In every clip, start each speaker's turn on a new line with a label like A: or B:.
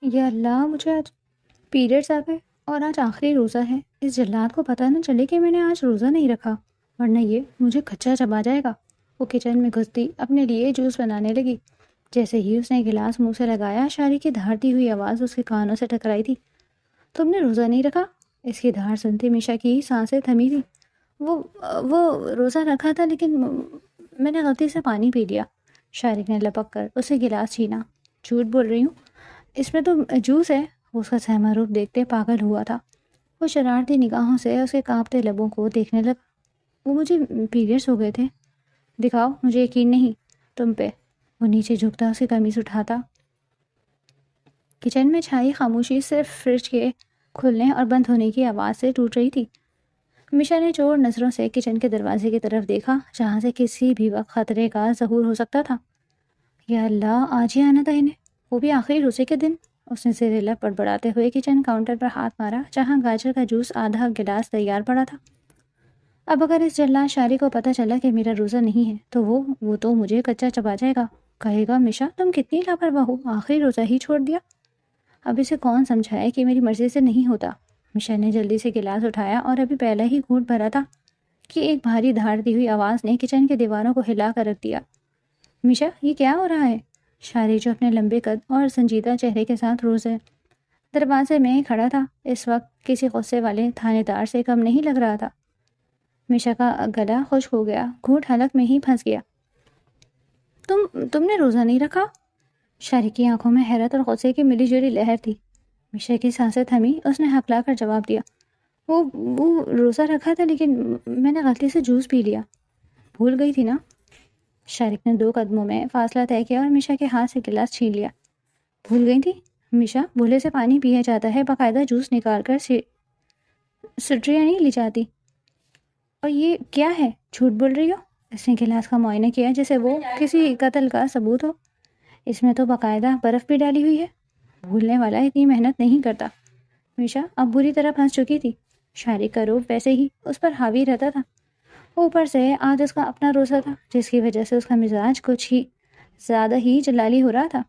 A: یا اللہ، مجھے آج پیریڈس آ گئے اور آج آخری روزہ ہے. اس جلاد کو پتہ نہ چلے کہ میں نے آج روزہ نہیں رکھا، ورنہ یہ مجھے کچا چبا جائے گا. وہ کچن میں گھستی اپنے لیے جوس بنانے لگی. جیسے ہی اس نے گلاس منہ سے لگایا، شاری کی دھاڑتی ہوئی آواز اس کے کانوں سے ٹکرائی تھی. تم نے روزہ نہیں رکھا؟ اس کی دھاڑ سنتی میشا کی سانسیں تھمی تھی. وہ روزہ رکھا تھا، لیکن میں نے غلطی سے پانی پی لیا. شارق نے لپک کر اسے گلاس چھینا. جھوٹ بول رہی ہوں، اس میں تو جوس ہے. وہ اس کا سہما روپ دیکھتے پاگل ہوا تھا. وہ شرارتی نگاہوں سے اس کے کانپتے لبوں کو دیکھنے لگا. وہ مجھے پیریڈس ہو گئے تھے. دکھاؤ، مجھے یقین نہیں تم پہ. وہ نیچے جھکتا اسے قمیص اٹھاتا. کچن میں چھائی خاموشی صرف فریج کے کھلنے اور بند ہونے کی آواز سے ٹوٹ رہی تھی. میشا نے چور نظروں سے کچن کے دروازے کی طرف دیکھا، جہاں سے کسی بھی وقت خطرے کا ظہور ہو سکتا تھا. یا اللہ، آج ہی آنا تھا انہیں، وہ بھی آخری روزے کے دن. اس نے زیر لب بڑبڑاتے ہوئے کچن کاؤنٹر پر ہاتھ مارا، جہاں گاجر کا جوس آدھا گلاس تیار پڑا تھا. اب اگر اس جلاد شاری کو پتہ چلا کہ میرا روزہ نہیں ہے تو وہ تو مجھے کچا چبا جائے گا. کہے گا میشا تم کتنی لاپرواہ ہو، آخری روزہ ہی چھوڑ دیا. اب اسے کون سمجھائے کہ میری مرضی سے نہیں ہوتا. میشا نے جلدی سے گلاس اٹھایا اور ابھی پہلا ہی گھونٹ بھرا تھا کہ ایک بھاری دھاڑتی ہوئی آواز نے کچن کے دیواروں کو ہلا کر رکھ دیا. میشا، یہ کیا ہو رہا ہے؟ شاری جو اپنے لمبے قد اور سنجیدہ چہرے کے ساتھ روزے دروازے میں کھڑا تھا، اس وقت کسی غصے والے تھانے دار سے کم نہیں لگ رہا تھا. میشا کا گلا خشک ہو گیا، گھونٹ حلق میں ہی پھنس گیا. تم نے روزہ نہیں رکھا؟ شاری کی آنکھوں میں حیرت اور غصے کی ملی جلی لہر تھی. میشا کی سانسیں تھمی. اس نے ہکلا کر جواب دیا، وہ روزہ رکھا تھا، لیکن میں نے غلطی سے جوس پی لیا. بھول گئی تھی نا؟ شارق نے 2 قدموں میں فاصلہ طے کیا اور میشا کے ہاتھ سے گلاس چھین لیا. بھول گئی تھی؟ میشا، بھولے سے پانی پیا جاتا ہے، باقاعدہ جوس نکال کر سٹریاں نہیں لی جاتی. اور یہ کیا ہے؟ جھوٹ بول رہی ہو. اس نے گلاس کا معائنہ کیا جیسے وہ کسی قتل کا ثبوت ہو. اس میں تو باقاعدہ برف بھی ڈالی ہوئی ہے. بھولنے والا اتنی محنت نہیں کرتا. میشا اب بری طرح پھنس چکی تھی. شارق کا روپ ویسے ہی اس پر حاوی رہتا تھا. اوپر سے آج اس کا اپنا روزہ تھا، جس کی وجہ سے اس کا مزاج کچھ ہی زیادہ ہی جلالی ہو رہا تھا.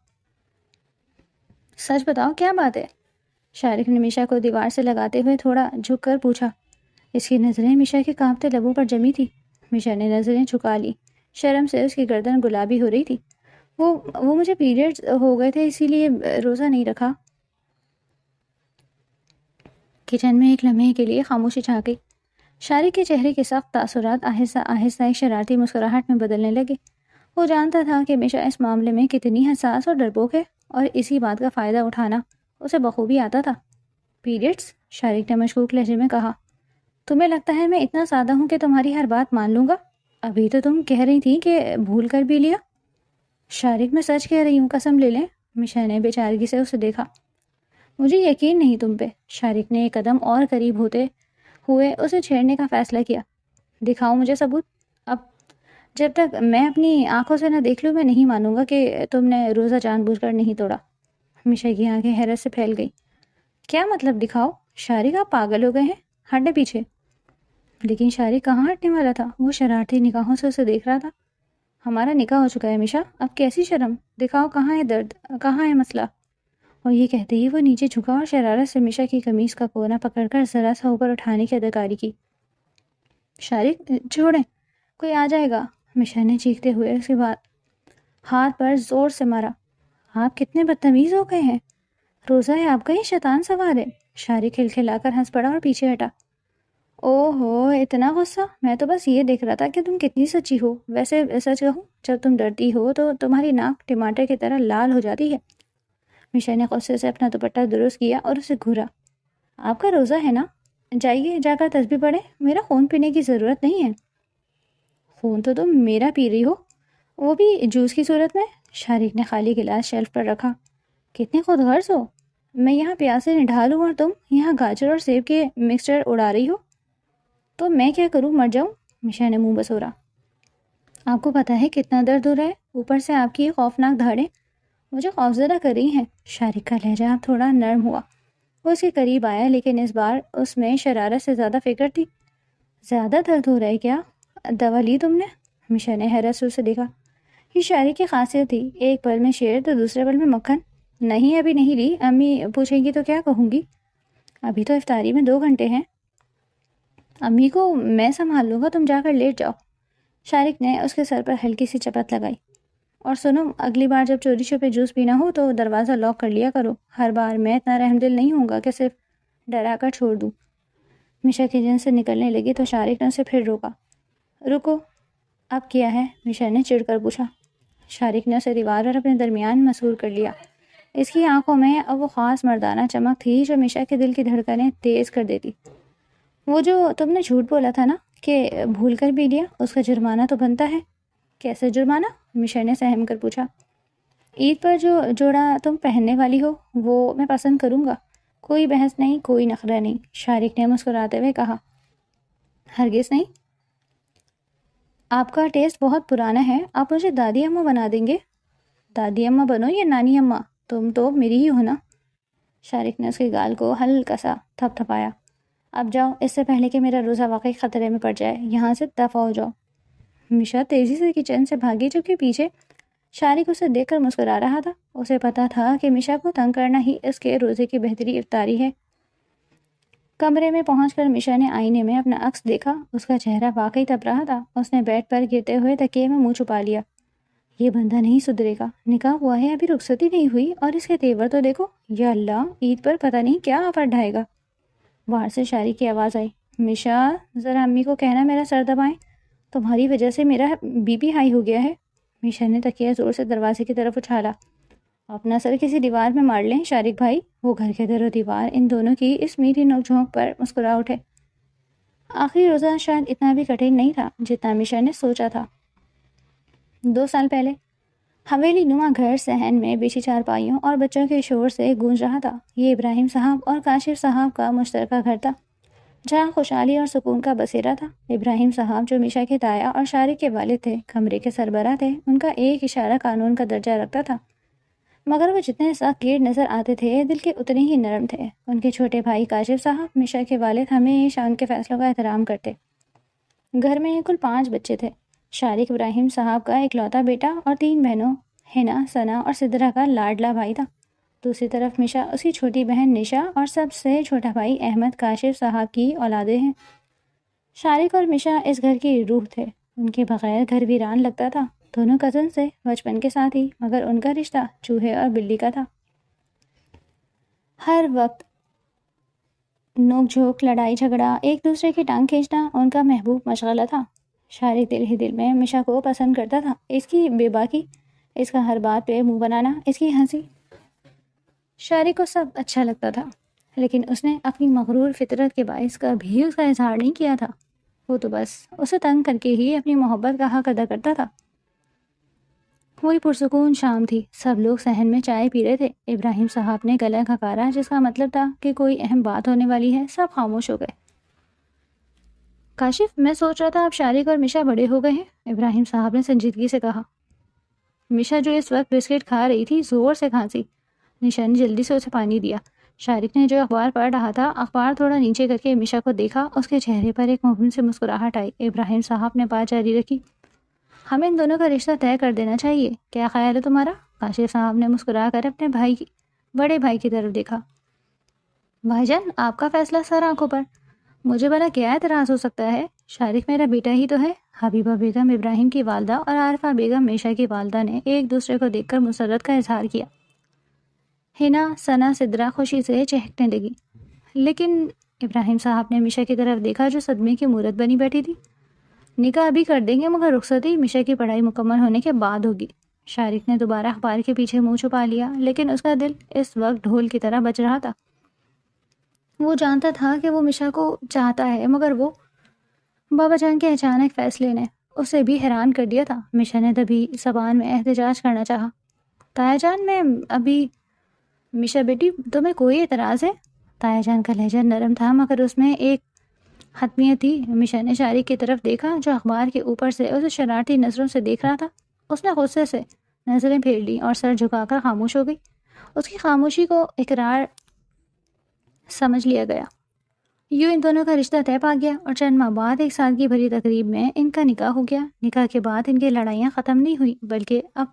A: سچ بتاؤ، کیا بات ہے؟ شارق نے میشا کو دیوار سے لگاتے ہوئے تھوڑا جھک کر پوچھا. اس کی نظریں میشا کے کانپتے لبوں پر جمی تھی. میشا نے نظریں جھکا لی. شرم سے اس کی گردن گلابی ہو رہی تھی. وہ مجھے پیریڈز ہو گئے تھے، اسی لیے روزہ نہیں رکھا. کچن میں ایک لمحے کے لیے خاموشی چھا گئی. شارق کے چہرے کے سخت تاثرات آہستہ آہستہ ایک شرارتی مسکراہٹ میں بدلنے لگے. وہ جانتا تھا کہ میشا اس معاملے میں کتنی حساس اور ڈرپوک ہے، اور اسی بات کا فائدہ اٹھانا اسے بخوبی آتا تھا. پیریڈز؟ شارق نے مشکوک لہجے میں کہا. تمہیں لگتا ہے میں اتنا سادہ ہوں کہ تمہاری ہر بات مان لوں گا؟ ابھی تو تم کہہ رہی تھی کہ بھول کر بھی لیا. شارق، میں سچ کہہ رہی ہوں، قسم لے لیں. میشا نے بے چارگی سے اسے دیکھا. مجھے یقین نہیں تم پہ. شارق نے ایک قدم اور قریب ہوتے ہوئے اسے چھیڑنے کا فیصلہ کیا. دکھاؤ مجھے ثبوت. اب جب تک میں اپنی آنکھوں سے نہ دیکھ لوں، میں نہیں مانوں گا کہ تم نے روزہ جان بوجھ کر نہیں توڑا. میشا کی آنکھیں حیرت سے پھیل گئی. کیا مطلب دکھاؤ؟ شارق، آپ پاگل ہو گئے ہیں، ہٹے پیچھے. لیکن شارق کہاں ہٹنے والا تھا. وہ شرارتی نگاہوں سے اسے دیکھ رہا تھا. ہمارا نکاح ہو چکا ہے میشا، اب کیسی شرم. دکھاؤ کہاں ہے درد، کہاں ہے مسئلہ. اور یہ کہتے ہی وہ نیچے جھکا اور شرارت سے میشا کی قمیص کا کونا پکڑ کر ذرا سا اوپر اٹھانے کی اداکاری کی. شارق، چھوڑیں، کوئی آ جائے گا. میشا نے چیختے ہوئے اس کے بعد ہاتھ پر زور سے مارا. آپ کتنے بدتمیز ہو گئے ہیں. روزہ ہے آپ کا، یہ شیطان سوار ہے. شارق کھلکھلا کر ہنس پڑا اور پیچھے ہٹا. او ہو، اتنا غصہ؟ میں تو بس یہ دیکھ رہا تھا کہ تم کتنی سچی ہو. ویسے سچ کہوں، جب تم ڈرتی ہو تو تمہاری ناک ٹماٹر کی طرح لال ہو جاتی ہے. میشا نے غصے سے اپنا دوپٹہ درست کیا اور اسے گھورا. آپ کا روزہ ہے نا، جائیے جا کر تسبیح پڑھیں، میرا خون پینے کی ضرورت نہیں ہے. خون تو تم میرا پی رہی ہو، وہ بھی جوس کی صورت میں. شارق نے خالی گلاس شیلف پر رکھا. کتنے خود غرض ہو. میں یہاں پیاسے نڈھالوں اور تم یہاں گاجر اور سیب کے مکسچر اڑا رہی ہو. تو میں کیا کروں، مر جاؤں. میشا نے منہ بسورا. آپ کو پتا ہے کتنا درد ہو رہا ہے، اوپر سے آپ کی خوفناک دھاڑیں مجھے خوفزدہ کر رہی ہیں. شارق کا لہجہ تھوڑا نرم ہوا. وہ اس کے قریب آیا، لیکن اس بار اس میں شرارت سے زیادہ فکر تھی. زیادہ درد ہو رہا ہے کیا؟ دوا لی تم نے؟ میشا نے حیرت سے اسے دیکھا. یہ شارق کی خاصیت تھی، ایک پل میں شیر تو دوسرے پل میں مکھن. نہیں ابھی نہیں لی، امی پوچھیں گی تو کیا کہوں گی؟ ابھی تو افطاری میں 2 گھنٹے ہیں۔ امی کو میں سنبھال لوں گا، تم جا کر لیٹ جاؤ۔ شارق نے اس کے سر پر ہلکی سی چپت لگائی۔ اور سنو، اگلی بار جب چوری چھپے جوس پینا ہو تو دروازہ لاک کر لیا کرو، ہر بار میں اتنا رحم دل نہیں ہوں گا کہ صرف ڈرا کر چھوڑ دوں۔ میشا کچن سے نکلنے لگی تو شارق نے اسے پھر روکا۔ رکو، اب کیا ہے؟ میشا نے چڑ کر پوچھا۔ شارق نے اسے دیوار پر اپنے درمیان مسحور کر لیا۔ اس کی آنکھوں میں اب وہ خاص مردانہ چمک تھی جو میشا کے دل کی دھڑکنیں تیز کر دیتی۔ وہ جو تم نے جھوٹ بولا تھا نا کہ بھول کر پی لیا، اس کا جرمانہ تو بنتا ہے۔ کیسے جرمانہ؟ میشا نے سہم کر پوچھا۔ عید پر جو جوڑا تم پہننے والی ہو وہ میں پسند کروں گا۔ کوئی بحث نہیں، کوئی نخرہ نہیں، شارق نے مسکراتے ہوئے کہا۔ ہرگز نہیں، آپ کا ٹیسٹ بہت پرانا ہے، آپ مجھے دادی اماں بنا دیں گے؟ دادی اماں بنو یا نانی اماں، تم تو میری ہی ہو نا۔ شارق نے اس کے گال کو ہلکا سا تھپ تھپایا۔ اب جاؤ، اس سے پہلے کہ میرا روزہ واقعی خطرے میں پڑ جائے، یہاں سے دفع ہو جاؤ۔ میشا تیزی سے کچن سے بھاگی، جبکہ پیچھے شارق اسے دیکھ کر مسکرا رہا تھا۔ اسے پتا تھا کہ میشا کو تنگ کرنا ہی اس کے روزے کی بہتری افطاری ہے۔ کمرے میں پہنچ کر میشا نے آئینے میں اپنا عکس دیکھا۔ اس کا چہرہ واقعی تپ رہا تھا۔ اس نے بیڈ پر گرتے ہوئے تکیے میں منہ چھپا لیا۔ یہ بندہ نہیں سدھرے گا، نکاح ہوا ہے، ابھی رخصتی نہیں ہوئی، اور اس کے تیور تو دیکھو۔ یا اللہ، عید پر پتہ نہیں کیا آفت ڈھائے گا۔ باہر سے شارق کی آواز آئی۔ میشا، ذرا امی کو کہنا میرا سر دبائیں، تمہاری وجہ سے میرا بی پی ہائی ہو گیا ہے۔ میشا نے تکیہ زور سے دروازے کی طرف اچھالا۔ اپنا سر کسی دیوار میں مار لیں شارق بھائی۔ وہ گھر کے در و دیوار ان دونوں کی اس میٹھی نوک جھونک پر مسکرا اٹھے۔ آخری روزہ شاید اتنا بھی کٹھن نہیں تھا جتنا میشا نے سوچا تھا۔ 2 سال پہلے حویلی نما گھر صحن میں بچھی چارپائیوں اور بچوں کے شور سے گونج رہا تھا۔ یہ ابراہیم صاحب اور کاشف صاحب کا مشترکہ گھر تھا، جہاں خوشحالی اور سکون کا بسیرا تھا۔ ابراہیم صاحب جو میشا کے تایا اور شارق کے والد تھے، کمرے کے سربراہ تھے۔ ان کا ایک اشارہ قانون کا درجہ رکھتا تھا، مگر وہ جتنے سخت گیر نظر آتے تھے، دل کے اتنے ہی نرم تھے۔ ان کے چھوٹے بھائی کاشف صاحب، میشا کے والد، ہمیشہ ان کے فیصلوں کا احترام کرتے۔ گھر میں کل 5 بچے تھے۔ شارق ابراہیم صاحب کا اکلوتا بیٹا اور 3 بہنوں حنا، ثنا اور سدرا کا لاڈلا بھائی تھا۔ دوسری طرف میشا، اس کی چھوٹی بہن نشا اور سب سے چھوٹا بھائی احمد کاشف صاحب کی اولادیں ہیں۔ شارق اور میشا اس گھر کی روح تھے۔ ان کے بغیر گھر ویران لگتا تھا۔ دونوں کزن سے بچپن کے ساتھ ہی، مگر ان کا رشتہ چوہے اور بلی کا تھا۔ ہر وقت نوک جھوک، لڑائی جھگڑا، ایک دوسرے کی ٹانگ کھینچنا ان کا محبوب مشغلہ تھا۔ شارق دل ہی دل میں میشا کو پسند کرتا تھا۔ اس کی بے باکی، اس کا ہر بات پہ منہ بنانا، اس کی ہنسی، شارق کو سب اچھا لگتا تھا، لیکن اس نے اپنی مغرور فطرت کے باعث کبھی اس کا اظہار نہیں کیا تھا۔ وہ تو بس اسے تنگ کر کے ہی اپنی محبت کا حق ادا کرتا تھا۔ وہی پرسکون شام تھی۔ سب لوگ صحن میں چائے پی رہے تھے۔ ابراہیم صاحب نے گلا کھکارا، جس کا مطلب تھا کہ کوئی اہم بات ہونے والی ہے۔ سب خاموش ہو گئے۔ کاشف، میں سوچ رہا تھا اب شارق اور میشا بڑے ہو گئے ہیں، ابراہیم صاحب نے سنجیدگی سے کہا۔ میشا جو اس وقت بسکٹ کھا رہی تھی، زور سے کھانسی۔ نشا نے جلدی سے اسے پانی دیا۔ شارق نے جو اخبار پڑھ رہا تھا، اخبار تھوڑا نیچے کر کے میشا کو دیکھا۔ اس کے چہرے پر ایک مبہم سے مسکراہٹ آئی۔ ابراہیم صاحب نے بات جاری رکھی۔ ہمیں ان دونوں کا رشتہ طے کر دینا چاہیے، کیا خیال ہے تمہارا؟ کاشف صاحب نے مسکرا کر اپنے بڑے بھائی کی طرف دیکھا۔ بھائی جان، آپ کا فیصلہ سر آنکھوں پر، مجھے بھلا کیا اعتراض ہو سکتا ہے؟ شارق میرا بیٹا ہی تو ہے۔ حبیبہ بیگم ابراہیم کی والدہ اور عارفہ بیگم میشا کی والدہ نے ایک دوسرے کو دیکھ کر مسرت کا اظہار کیا۔ حنا، ثنا، سدرا خوشی سے چہکنے لگی۔ لیکن ابراہیم صاحب نے میشا کی طرف دیکھا جو صدمے کی مورت بنی بیٹھی تھی۔ نکاح ابھی کر دیں گے، مگر رخصتی میشا کی پڑھائی مکمل ہونے کے بعد ہوگی۔ شارق نے دوبارہ اخبار کے پیچھے منہ چھپا لیا، لیکن اس کا دل اس وقت ڈھول کی طرح بج رہا تھا۔ وہ جانتا تھا کہ وہ میشا کو چاہتا ہے، مگر وہ بابا جان کے اچانک فیصلے نے اسے بھی حیران کر دیا تھا۔ میشا نے تبھی زبان میں احتجاج کرنا چاہا۔ تایا جان، میں ابھی… میشا بیٹی، تمہیں کوئی اعتراض ہے؟ تایا جان کا لہجہ نرم تھا، مگر اس میں ایک حتمیت تھی۔ میشا نے شارق کی طرف دیکھا جو اخبار کے اوپر سے اسے شرارتی نظروں سے دیکھ رہا تھا۔ اس نے غصے سے نظریں پھیر لیں اور سر جھکا کر خاموش ہو گئی۔ اس کی خاموشی کو اقرار سمجھ لیا گیا۔ یوں ان دونوں کا رشتہ طے پا گیا اور چند ماہ بعد ایک سادگی بھری تقریب میں ان کا نکاح ہو گیا۔ نکاح کے بعد ان کی لڑائیاں ختم نہیں ہوئی، بلکہ اب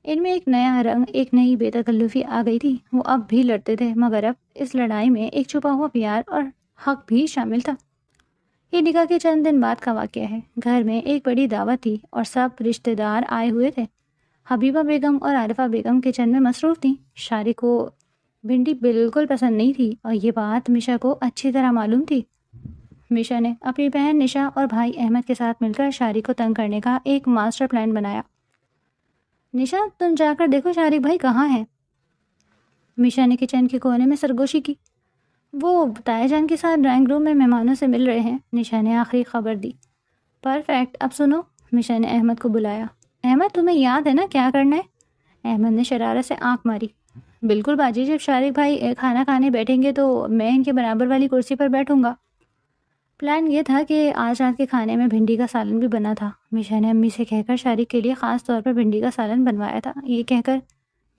A: ان میں ایک نیا رنگ، ایک نئی بے تکلفی آ گئی تھی۔ وہ اب بھی لڑتے تھے، مگر اب اس لڑائی میں ایک چھپا ہوا پیار اور حق بھی شامل تھا۔ یہ نکاح کے چند دن بعد کا واقعہ ہے۔ گھر میں ایک بڑی دعوت تھی اور سب رشتہ دار آئے ہوئے تھے۔ حبیبہ بیگم اور عارفہ بیگم کچن میں مصروف تھیں۔ شارق کو بھنڈی بالکل پسند نہیں تھی اور یہ بات میشا کو اچھی طرح معلوم تھی۔ میشا نے اپنی بہن نشا اور بھائی احمد کے ساتھ مل کر شارق کو تنگ کرنے کا ایک ماسٹر پلان بنایا۔ نشا، تم جا کر دیکھو شارق بھائی کہاں ہے۔ میشا نے کچن کے کونے میں سرگوشی کی۔ وہ تائے جان کے ساتھ ڈرائنگ روم میں مہمانوں سے مل رہے ہیں، نشا نے آخری خبر دی۔ پرفیکٹ، اب سنو، میشا نے احمد کو بلایا۔ احمد، تمہیں یاد ہے نا کیا کرنا ہے؟ احمد نے شرارت سے آنکھ ماری۔ بالکل باجی، جب شارق بھائی کھانا کھانے بیٹھیں گے تو میں ان کے برابر والی کرسی پر بیٹھوں گا۔ پلان یہ تھا کہ آج رات کے کھانے میں بھنڈی کا سالن بھی بنا تھا۔ میشا نے امی سے کہہ کر شارق کے لیے خاص طور پر بھنڈی کا سالن بنوایا تھا، یہ کہہ کر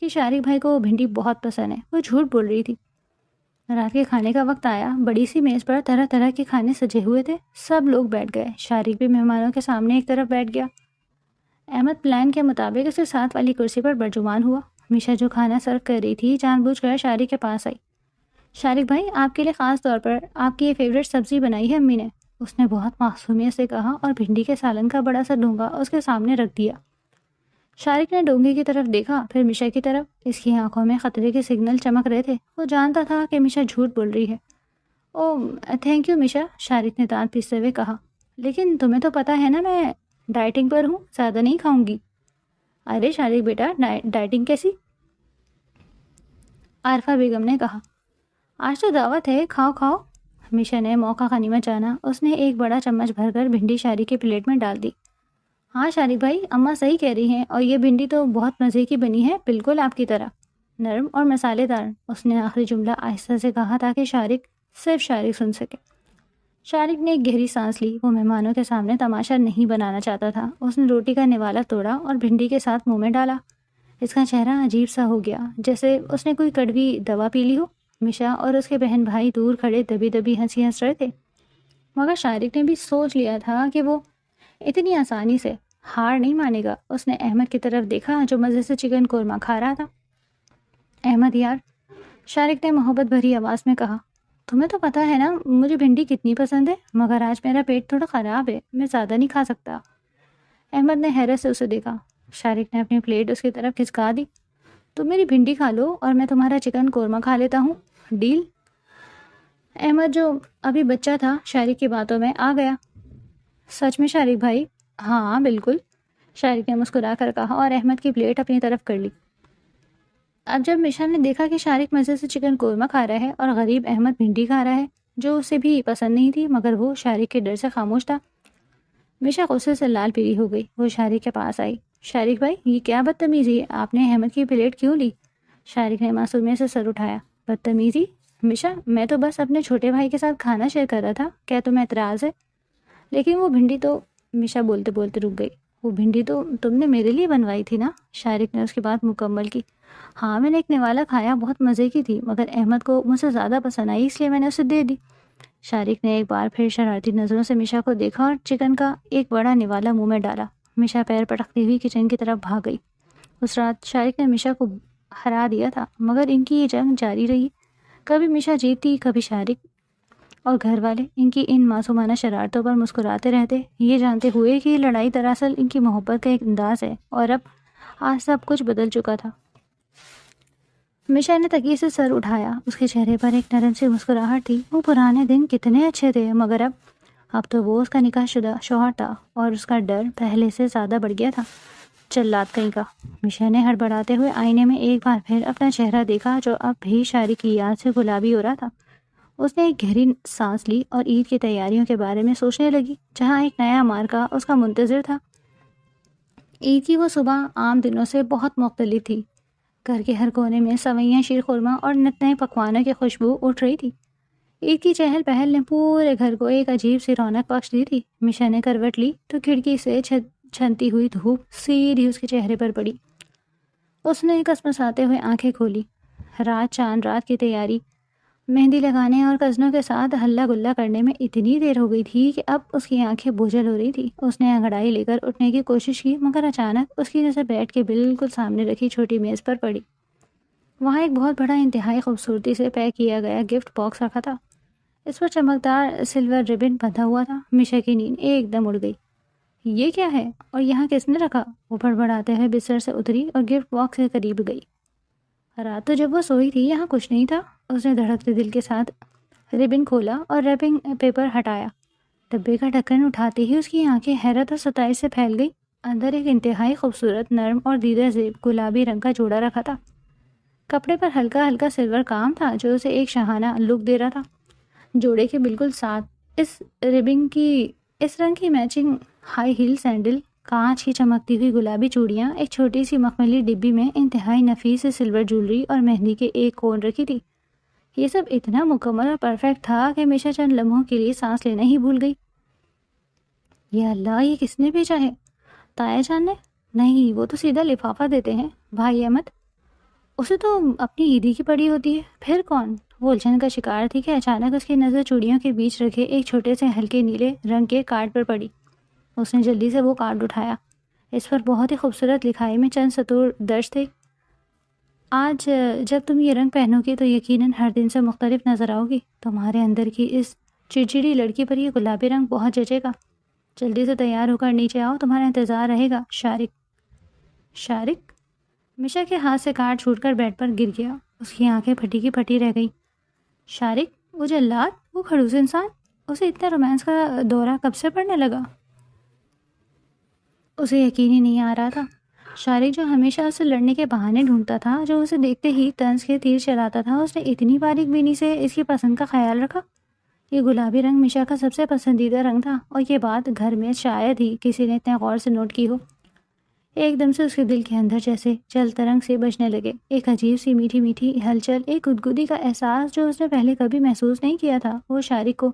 A: کہ شارق بھائی کو بھنڈی بہت پسند ہے۔ وہ جھوٹ بول رہی تھی۔ رات کے کھانے کا وقت آیا۔ بڑی سی میز پر طرح طرح کے کھانے سجے ہوئے تھے۔ سب لوگ بیٹھ گئے۔ شارق بھی مہمانوں کے سامنے ایک طرف بیٹھ گیا۔ احمد پلان کے مطابق اسے ساتھ والی کرسی پر برجمان ہوا۔ میشا جو کھانا سرو کر رہی تھی جان بوجھ کر شارق کے پاس آئی۔ شارق بھائی، آپ کے لیے خاص طور پر آپ کی یہ فیوریٹ سبزی بنائی ہے امی نے، اس نے بہت معصومیت سے کہا اور بھنڈی کے سالن کا بڑا سا ڈونگا اس کے سامنے رکھ دیا۔ شارق نے ڈونگے کی طرف دیکھا، پھر میشا کی طرف۔ اس کی آنکھوں میں خطرے کے سگنل چمک رہے تھے۔ وہ جانتا تھا کہ میشا جھوٹ بول رہی ہے۔ اوہ تھینک یو میشا، شارق نے دانت پیستے ہوئے کہا، لیکن تمہیں تو پتہ ہے نا میں ڈائٹنگ پر ہوں، زیادہ نہیں کھاؤں گی۔ ارے شارق بیٹا، ڈائٹنگ کیسی؟ عارفہ بیگم نے کہا۔ آج تو دعوت ہے، کھاؤ کھاؤ۔ میشا نے موقع غنیمت جانا۔ اس نے ایک بڑا چمچ بھر کر بھنڈی شارق کی پلیٹ میں ڈال دی۔ ہاں شارق بھائی، اماں صحیح کہہ رہی ہیں، اور یہ بھنڈی تو بہت مزے کی بنی ہے، بالکل آپ کی طرح نرم اور مسالے دار۔ اس نے آخری جملہ آہستہ سے کہا تاکہ صرف شارق سن سکے۔ شارق نے ایک گہری سانس لی۔ وہ مہمانوں کے سامنے تماشا نہیں بنانا چاہتا تھا۔ اس نے روٹی کا نوالا توڑا اور بھنڈی کے ساتھ منہ میں ڈالا۔ اس کا چہرہ عجیب سا ہو گیا، جیسے اس نے کوئی کڑوی دوا پی لی ہو۔ میشا اور اس کے بہن بھائی دور کھڑے دبی دبی ہنسی ہنس رہے تھے، مگر شارق نے بھی سوچ لیا تھا کہ وہ اتنی آسانی سے ہار نہیں مانے گا۔ اس نے احمد کی طرف دیکھا جو مزے سے چکن قورمہ کھا رہا تھا۔ احمد یار، شارق نے محبت بھری آواز میں کہا، تمہیں تو پتہ ہے نا مجھے بھنڈی کتنی پسند ہے، مگر آج میرا پیٹ تھوڑا خراب ہے، میں زیادہ نہیں کھا سکتا۔ احمد نے حیرت سے اسے دیکھا۔ شارق نے اپنی پلیٹ اس کی طرف کھسکا دی۔ تم میری بھنڈی کھا لو اور میں تمہارا چکن قورمہ کھا لیتا ہوں، ڈیل؟ احمد جو ابھی بچہ تھا شارق کی باتوں میں آ گیا۔ سچ میں شارق بھائی؟ ہاں بالکل، شارق نے مسکرا کر کہا اور احمد کی پلیٹ اپنی طرف کر لی۔ اب جب میشا نے دیکھا کہ شارق مزے سے چکن قورمہ کھا رہا ہے اور غریب احمد بھنڈی کھا رہا ہے جو اسے بھی پسند نہیں تھی، مگر وہ شارق کے ڈر سے خاموش تھا، میشا غصے سے لال پیلی ہو گئی۔ وہ شارق کے پاس آئی۔ شارق بھائی، یہ کیا بدتمیزی ہے، آپ نے احمد کی پلیٹ کیوں لی؟ شارق نے معصومیت سے سر اٹھایا۔ بدتمیزی؟ میشا، میں تو بس اپنے چھوٹے بھائی کے ساتھ کھانا شیئر کر رہا تھا، کیا تمہیں اعتراض ہے؟ لیکن وہ بھنڈی تو، میشا بولتے بولتے رک گئی، وہ بھنڈی تو تم نے میرے لیے بنوائی تھی نا؟ شارق نے اس کی بات مکمل کی۔ ہاں میں نے ایک نوالا کھایا، بہت مزے کی تھی، مگر احمد کو مجھ سے زیادہ پسند آئی، اس لیے میں نے اسے دے دی۔ شارق نے ایک بار پھر شرارتی نظروں سے میشا کو دیکھا اور چکن کا ایک بڑا نوالا منہ میں ڈالا۔ میشا پیر پٹکتی ہوئی کچن کی طرف بھاگ گئی۔ اس رات شارق نے میشا کو ہرا دیا تھا، مگر ان کی یہ جنگ جاری رہی۔ کبھی میشا جیتتی، کبھی شارق، اور گھر والے ان کی ان معصومانہ شرارتوں پر مسکراتے رہتے، یہ جانتے ہوئے کہ یہ لڑائی دراصل ان کی محبت کا ایک انداز ہے، اور اب آج سب کچھ بدل چکا تھا۔ میشا نے تکیے سے سر اٹھایا۔ اس کے چہرے پر ایک نرم سی مسکراہٹ تھی۔ وہ پرانے دن کتنے اچھے تھے، مگر اب تو وہ اس کا نکاح شدہ شوہر تھا اور اس کا ڈر پہلے سے زیادہ بڑھ گیا تھا۔ جلاد کہیں کا۔ میشا نے ہڑبڑاتے ہوئے آئینے میں ایک بار پھر اپنا چہرہ دیکھا جو اب بھی شارق کی یاد سے گلابی ہو رہا تھا۔ اس نے ایک گہری سانس لی اور عید کی تیاریوں کے بارے میں سوچنے لگی، جہاں ایک نیا مارکا اس کا منتظر تھا۔ عید کی وہ صبح عام دنوں سے بہت مختلف تھی۔ گھر کے ہر کونے میں سوئیاں، شیر خورمہ اور نت نئے پکوانوں کی خوشبو اٹھ رہی تھی۔ عید کی چہل پہل نے پورے گھر کو ایک عجیب سی رونق بخش دی تھی۔ میشا نے کروٹ لی تو کھڑکی سے چھنتی ہوئی دھوپ سیدھی اس کے چہرے پر پڑی۔ اس نے کسمساتے ہوئے آنکھیں کھولی۔ رات چاند رات کی تیاری مہندی لگانے اور کزنوں کے ساتھ ہلا گلا کرنے میں اتنی دیر ہو گئی تھی کہ اب اس کی آنکھیں بوجھل ہو رہی تھی۔ اس نے انگڑائی لے کر اٹھنے کی کوشش کی، مگر اچانک اس کی نظر بیڈ کے بالکل سامنے رکھی چھوٹی میز پر پڑی۔ وہاں ایک بہت بڑا انتہائی خوبصورتی سے پیک کیا گیا گفٹ باکس رکھا تھا۔ اس پر چمکدار سلور ربن بندھا ہوا تھا۔ میشا کی نیند ایک دم اڑ گئی۔ یہ کیا ہے اور یہاں کس نے رکھا؟ وہ بڑبڑاتے ہوئے بستر سے اتری اور گفٹ باکس کے قریب گئی۔ رات تو جب وہ سوئی تھی یہاں کچھ نہیں تھا۔ اس نے دھڑکتے دل کے ساتھ ربن کھولا اور ریپنگ پیپر ہٹایا۔ ڈبے کا ڈھکن اٹھاتے ہی اس کی آنکھیں حیرت اور ستائش سے پھیل گئی۔ اندر ایک انتہائی خوبصورت نرم اور دیدہ زیب گلابی رنگ کا جوڑا رکھا تھا۔ کپڑے پر ہلکا ہلکا سلور کام تھا جو اسے ایک شاہانہ لک دے رہا تھا۔ جوڑے کے بالکل ساتھ اس رنگ کی میچنگ ہائی ہیل سینڈل، کانچ کی چمکتی ہوئی گلابی چوڑیاں، ایک چھوٹی سی مخملی ڈبی میں انتہائی نفیس سلور جولری اور مہندی کے ایک کون رکھی تھی۔ یہ سب اتنا مکمل اور پرفیکٹ تھا کہ میشا چند لمحوں کے لیے سانس لینا ہی بھول گئی۔ یا اللہ، یہ کس نے بھیجا ہے؟ تایا جان نے؟ نہیں، وہ تو سیدھا لفافہ دیتے ہیں بھائی احمد۔ اسے تو اپنی عیدی کی پڑی ہوتی ہے۔ پھر کون؟ وہ الجھن کا شکار تھی کہ اچانک اس کی نظر چوڑیوں کے بیچ رکھے ایک چھوٹے سے ہلکے نیلے رنگ کے کارڈ پر پڑی۔ اس نے جلدی سے وہ کارڈ اٹھایا۔ اس پر بہت ہی خوبصورت لکھائی میں چند سطور درج تھے۔ آج جب تم یہ رنگ پہنو گی تو یقیناً ہر دن سے مختلف نظر آؤ گی۔ تمہارے اندر کی اس چڑچڑی لڑکی پر یہ گلابی رنگ بہت جچے گا۔ جلدی سے تیار ہو کر نیچے آؤ، تمہارا انتظار رہے گا، شارق۔ شارق؟ میشا کے ہاتھ سے کارڈ چھوٹ کر بیڈ پر گر گیا۔ اس کی آنکھیں پھٹی کی پھٹی رہ گئی۔ شارق؟ وہ جلاد، وہ کھڑوس انسان، اسے اتنا رومانس کا دورہ کب سے پڑنے لگا؟ اسے یقین ہی نہیں آ رہا تھا۔ شارق جو ہمیشہ اسے لڑنے کے بہانے ڈھونڈتا تھا، جو اسے دیکھتے ہی طنز کے تیر چلاتا تھا، اس نے اتنی باریک بینی سے اس کی پسند کا خیال رکھا۔ یہ گلابی رنگ میشا کا سب سے پسندیدہ رنگ تھا، اور یہ بات گھر میں شاید ہی کسی نے اتنے غور سے نوٹ کی ہو۔ ایک دم سے اس کے دل کے اندر جیسے جل ترنگ سے بجنے لگے، ایک عجیب سی میٹھی میٹھی ہلچل، ایک گدگدی کا احساس جو اس نے پہلے کبھی محسوس نہیں کیا تھا۔ وہ شارق کو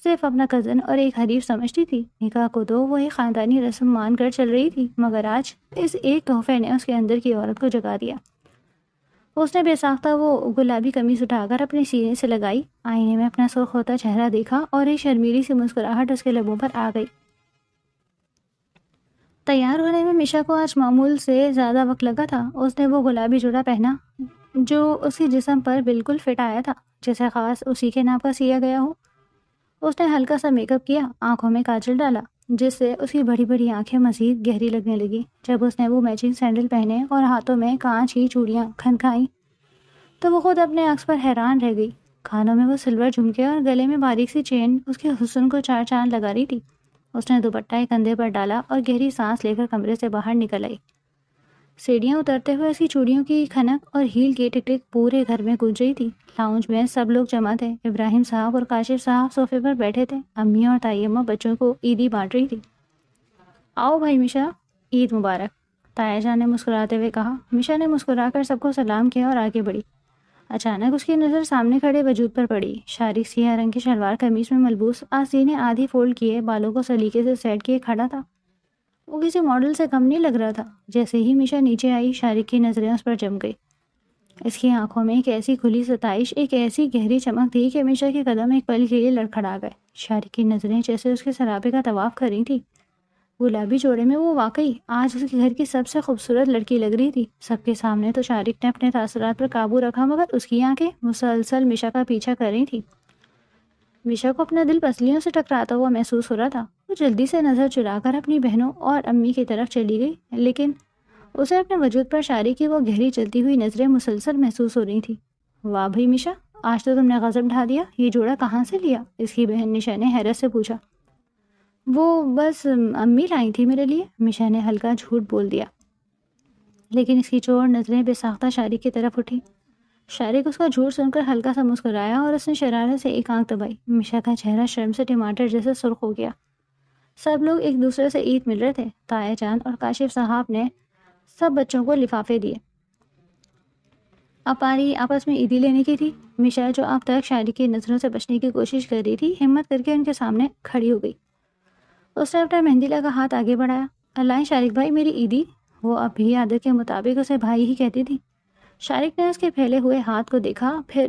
A: صرف اپنا کزن اور ایک حریف سمجھتی تھی۔ نکاح کو تو وہ ایک خاندانی رسم مان کر چل رہی تھی، مگر آج اس ایک تحفے نے اس کے اندر کی عورت کو جگا دیا۔ اس نے بے ساختہ وہ گلابی قمیص اٹھا کر اپنے سینے سے لگائی، آئینے میں اپنا سرخ ہوتا چہرہ دیکھا اور ایک شرمیلی سی مسکراہٹ اس کے لبوں پر آ گئی۔ تیار ہونے میں میشا کو آج معمول سے زیادہ وقت لگا تھا۔ اس نے وہ گلابی جوڑا پہنا جو اس کے جسم پر بالکل فٹ آیا تھا، جیسے خاص اسی کے ناپ کا سیا گیا ہو۔ اس نے ہلکا سا میک اپ کیا، آنکھوں میں کاجل ڈالا، جس سے اس کی بڑی بڑی آنکھیں مزید گہری لگنے لگی۔ جب اس نے وہ میچنگ سینڈل پہنے اور ہاتھوں میں کانچ کی چوڑیاں کھنکھائیں تو وہ خود اپنے عکس پر حیران رہ گئی۔ کانوں میں وہ سلور جھمکے اور گلے میں باریک سی چین اس کے حسن کو چار چاند لگا رہی تھی۔ اس نے دوپٹہ ایک کندھے پر ڈالا اور گہری سانس لے کر کمرے سے باہر نکل آئی۔ سیڑھیاں اترتے ہوئے اس کی چوڑیوں کی کھنک اور ہیل کی ٹک ٹک پورے گھر میں گونج رہی تھی۔ لاؤنج میں سب لوگ جمع تھے۔ ابراہیم صاحب اور کاشف صاحب صوفے پر بیٹھے تھے۔ امی اور تائی اماں بچوں کو عیدی بانٹ رہی تھی۔ آؤ بھائی میشا، عید مبارک، تایا جان نے مسکراتے ہوئے کہا۔ میشا نے مسکرا کر سب کو سلام کیا اور آگے بڑھی۔ اچانک اس کی نظر سامنے کھڑے وجود پر پڑی۔ شارق سیاہ رنگ کی شلوار قمیص میں ملبوس، آستینیں آدھی فولڈ کیے، بالوں کو سلیقے سے سیٹ کیے کھڑا تھا۔ وہ کسی ماڈل سے کم نہیں لگ رہا تھا۔ جیسے ہی میشا نیچے آئی، شارق کی نظریں اس پر جم گئی۔ اس کی آنکھوں میں ایک ایسی کھلی ستائش، ایک ایسی گہری چمک تھی کہ میشا کے قدم ایک پل کے لیے لڑکھڑا گئے۔ شارق کی نظریں جیسے اس کے سراپے کا طواف کر رہی تھی۔ گلابی جوڑے میں وہ واقعی آج اس کے گھر کی سب سے خوبصورت لڑکی لگ رہی تھی۔ سب کے سامنے تو شارق نے اپنے تاثرات پر قابو رکھا، مگر اس کی آنکھیں مسلسل میشا کا پیچھا کر رہی تھی۔ میشا کو اپنا دل پسلیوں سے ٹکراتا ہوا محسوس ہو رہا تھا۔ وہ جلدی سے نظر چرا کر اپنی بہنوں اور امی کی طرف چلی گئی، لیکن اسے اپنے وجود پر شارق کی وہ گہری چلتی ہوئی نظریں مسلسل محسوس ہو رہی تھیں۔ واہ بھائی میشا، آج تو تم نے غضب ڈھا دیا، یہ جوڑا کہاں سے لیا؟ اس کی بہن نشا نے حیرت سے پوچھا۔ وہ بس امی لائی تھی میرے لیے، میشا نے ہلکا جھوٹ بول دیا، لیکن اس کی چور نظریں بے ساختہ شارق کی طرف اٹھی۔ شارق اس کا جھوٹ سن کر ہلکا سا مسکرایا اور اس نے شرارت سے ایک آنکھ دبائی۔ میشا کا چہرہ شرم سے ٹماٹر جیسے سرخ ہو گیا۔ سب لوگ ایک دوسرے سے عید مل رہے تھے۔ تایا جان اور کاشف صاحب نے سب بچوں کو لفافے دیے۔ اب پاری آپس میں عیدی لینے کی تھی۔ میشا جو اب تک شارق کی نظروں سے بچنے کی کوشش کر رہی تھی، ہمت کر کے ان کے سامنے کھڑی ہو گئی۔ اس نے اپنا مہندی لگا ہاتھ آگے بڑھایا۔ اللہ شارق بھائی، میری عیدی۔ وہ اب بھی عادت کے مطابق اسے بھائی ہی کہتی تھی۔ شارق نے اس کے پھیلے ہوئے ہاتھ کو دیکھا، پھر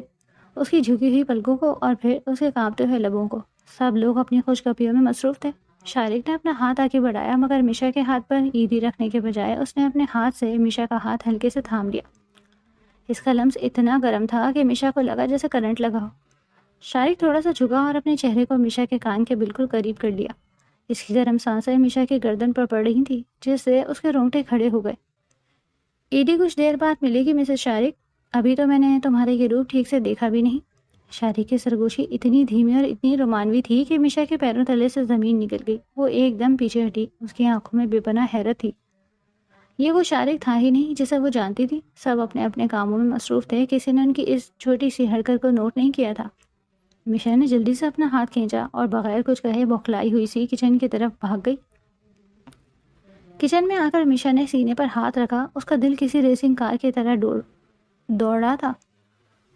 A: اس کی جھکی ہوئی پلکوں کو اور پھر اس کے کانپتے ہوئے لبوں کو۔ سب لوگ اپنی خوش گپیوں میں مصروف تھے۔ شارق نے اپنا ہاتھ آگے بڑھایا مگر میشا کے ہاتھ پر عیدی رکھنے کے بجائے اس نے اپنے ہاتھ سے میشا کا ہاتھ ہلکے سے تھام لیا۔ اس کا لمس اتنا گرم تھا کہ میشا کو لگا جیسے کرنٹ لگا ہو۔ شارق تھوڑا سا جھکا اور اپنے چہرے کو میشا کے کان کے بالکل قریب کر لیا۔ اس کی گرم سانسیں میشا کی گردن پر پڑ رہی تھی جس سے اس کے رونگٹے کھڑے ہو گئے۔ عیدی کچھ دیر بعد ملے گی مسز شارق، ابھی تو میں نے تمہارے یہ روپ ٹھیک سے دیکھا بھی نہیں۔ شارق کی سرگوشی اتنی دھیمی اور اتنی رومانوی تھی کہ میشا کے پیروں تلے سے زمین نکل گئی۔ وہ ایک دم پیچھے ہٹی، اس کی آنکھوں میں بے پناہ حیرت تھی۔ یہ وہ شارق تھا ہی نہیں جسے وہ جانتی تھی۔ سب اپنے اپنے کاموں میں مصروف تھے، کسی نے ان کی اس چھوٹی سی حرکت کو نوٹ نہیں کیا تھا۔ میشا نے جلدی سے اپنا ہاتھ کھینچا اور بغیر کچھ کہے بوکھلائی ہوئی سی کچن کی طرف بھاگ گئی۔ کچن میں آ کر میشا نے سینے پر ہاتھ رکھا، اس کا دل کسی ریسنگ کار کی طرح دوڑ رہا تھا۔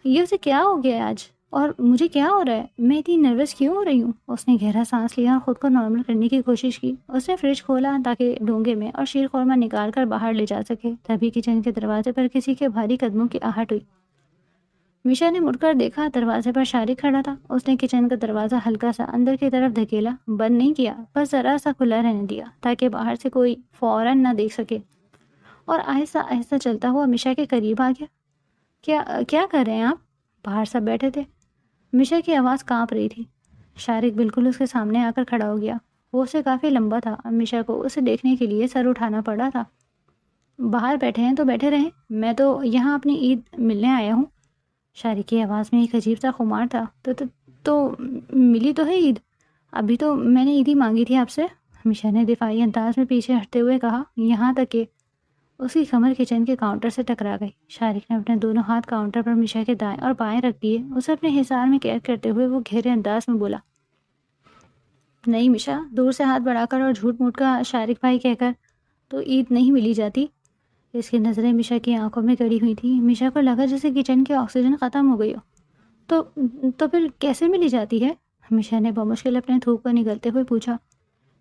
A: یہ اسے کیا ہو گیا آج، اور مجھے کیا ہو رہا ہے؟ میں اتنی نروس کیوں ہو رہی ہوں؟ اس نے گہرا سانس لیا اور خود کو نارمل کرنے کی کوشش کی۔ اس نے فریج کھولا تاکہ ڈونگے میں اور شیر خورما نکال کر باہر لے جا سکے۔ تبھی کچن کے دروازے پر کسی کے بھاری قدموں کی آہٹ ہوئی۔ میشا نے مڑ کر دیکھا، دروازے پر شارق کھڑا تھا۔ اس نے کچن کا دروازہ ہلکا سا اندر کی طرف دھکیلا، بند نہیں کیا، بس ذرا سا کھلا رہنے دیا تاکہ باہر سے کوئی فوراً نہ دیکھ سکے، اور آہستہ آہستہ چلتا ہوا میشا کے قریب آ گیا۔ کیا کر رہے ہیں آپ؟ باہر سب بیٹھے تھے۔ میشا کی آواز کانپ رہی تھی۔ شارق بالکل اس کے سامنے آ کر کھڑا ہو گیا۔ وہ اسے کافی لمبا تھا، میشا کو اسے دیکھنے کے لیے سر اٹھانا پڑا تھا۔ باہر بیٹھے ہیں تو بیٹھے رہیں، میں تو یہاں اپنی عید ملنے آیا ہوں۔ شارق کی آواز میں ایک عجیب سا خمار تھا۔ تو ملی تو ہے عید؟ ابھی تو میں نے عیدی مانگی تھی آپ سے، میشا نے دفاعی انداز میں پیچھے ہٹتے ہوئے کہا، یہاں تک کہ اس کی کمر کچن کے کاؤنٹر سے ٹکرا گئی۔ شارق نے اپنے دونوں ہاتھ کاؤنٹر پر میشا کے دائیں اور بائیں رکھ دیے۔ اسے اپنے حصار میں قید کرتے ہوئے وہ گہرے انداز میں بولا، نہیں میشا، دور سے ہاتھ بڑھا کر اور جھوٹ موٹ کا شارق بھائی کہہ کر تو عید نہیں ملی جاتی۔ اس کی نظریں میشا کی آنکھوں میں گڑی ہوئی تھیں۔ میشا کو لگا جیسے کچن کی آکسیجن ختم ہو گئی ہو۔ تو پھر کیسے ملی جاتی ہے؟ میشا نے بمشکل اپنے تھوک کو نگلتے ہوئے پوچھا۔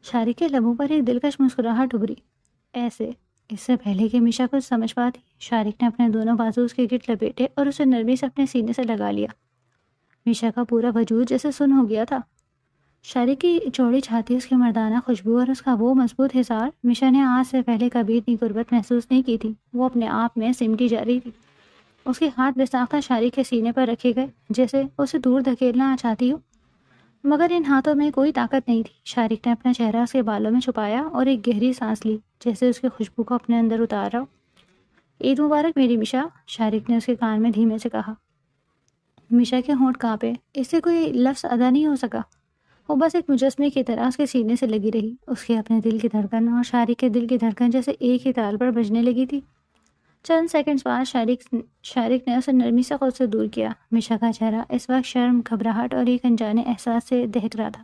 A: شارق کے لبوں پر ایک دلکش مسکراہٹ ابھری۔ ایسے، اس سے پہلے کہ میشا کچھ سمجھ پاتی، شارق نے اپنے دونوں بازو اس کے گرد لپیٹے اور اسے نرمی سے اپنے سینے سے لگا لیا۔ میشا کا پورا وجود جیسے سن ہو گیا تھا۔ شارق کی چوڑی چھاتی، اس کی مردانہ خوشبو اور اس کا وہ مضبوط حصار، میشا نے آج سے پہلے کبھی اتنی غربت محسوس نہیں کی تھی۔ وہ اپنے آپ میں سمٹی جا رہی تھی۔ اس کے ہاتھ بے ساختہ شارق کے سینے پر رکھے گئے، جیسے اسے دور دھکیلنا چاہتی ہو، مگر ان ہاتھوں میں کوئی طاقت نہیں تھی۔ شارق نے اپنا چہرہ اس کے بالوں میں چھپایا اور ایک گہری سانس لی، جیسے اس کی خوشبو کو اپنے اندر اتار رہا ہو۔ عید مبارک میری میشا، شارق نے اس کے کان میں دھیمے سے کہا۔ میشا کے ہونٹ کانپے، اس سے کوئی لفظ ادا نہیں ہو سکا۔ وہ بس ایک مجسمے کی طرح اس کے سینے سے لگی رہی۔ اس کے اپنے دل کی دھڑکن اور شارق کے دل کی دھڑکن جیسے ایک ہی تال پر بجنے لگی تھی۔ چند سیکنڈز بعد شارق نے اسے نرمی سے خود سے دور کیا۔ میشا کا چہرہ اس وقت شرم، گھبراہٹ اور ایک انجانے احساس سے دہک رہا تھا۔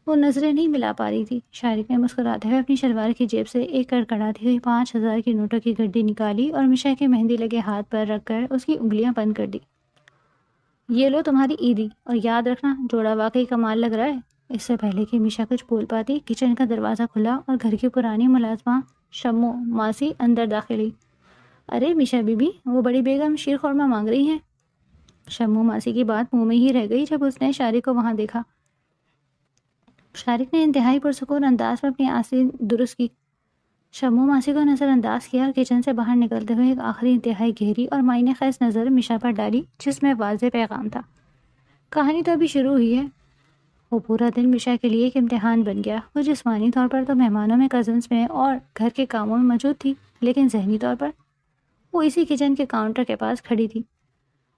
A: وہ نظریں نہیں ملا پا رہی تھی۔ شارق نے مسکراتے ہوئے اپنی شلوار کی جیب سے ایک کڑکڑاتی ہوئی 5000 کی نوٹوں کی گڈی نکالی اور میشا کے مہندی لگے ہاتھ پر رکھ کر اس کی انگلیاں بند کر دی۔ یہ لو تمہاری عیدی، اور یاد رکھنا جوڑا واقعی کمال لگ رہا ہے۔ اس سے پہلے کہ میشا کچھ بول پاتی، کچن کا دروازہ کھلا اور گھر کی پرانی ملازمہ شمو ماسی اندر داخل ہوئی۔ ارے میشا بی بی، وہ بڑی بیگم شیر خورما مانگ رہی ہیں۔ شمو ماسی کی بات منہ میں ہی رہ گئی جب اس نے شارق کو وہاں دیکھا۔ شارق نے انتہائی پرسکون انداز میں اپنی آستین درست کی، شمو ماسی کو نظر انداز کیا اور کچن سے باہر نکلتے ہوئے ایک آخری انتہائی گہری اور معنی خیز نظر میشا پر ڈالی، جس میں واضح پیغام تھا، کہانی تو ابھی شروع ہوئی ہے۔ وہ پورا دن میشا کے لیے ایک امتحان بن گیا۔ وہ جسمانی طور پر تو مہمانوں میں، کزنس میں اور گھر کے کاموں میں موجود تھی، لیکن ذہنی طور پر وہ اسی کچن کے کاؤنٹر کے پاس کھڑی تھی۔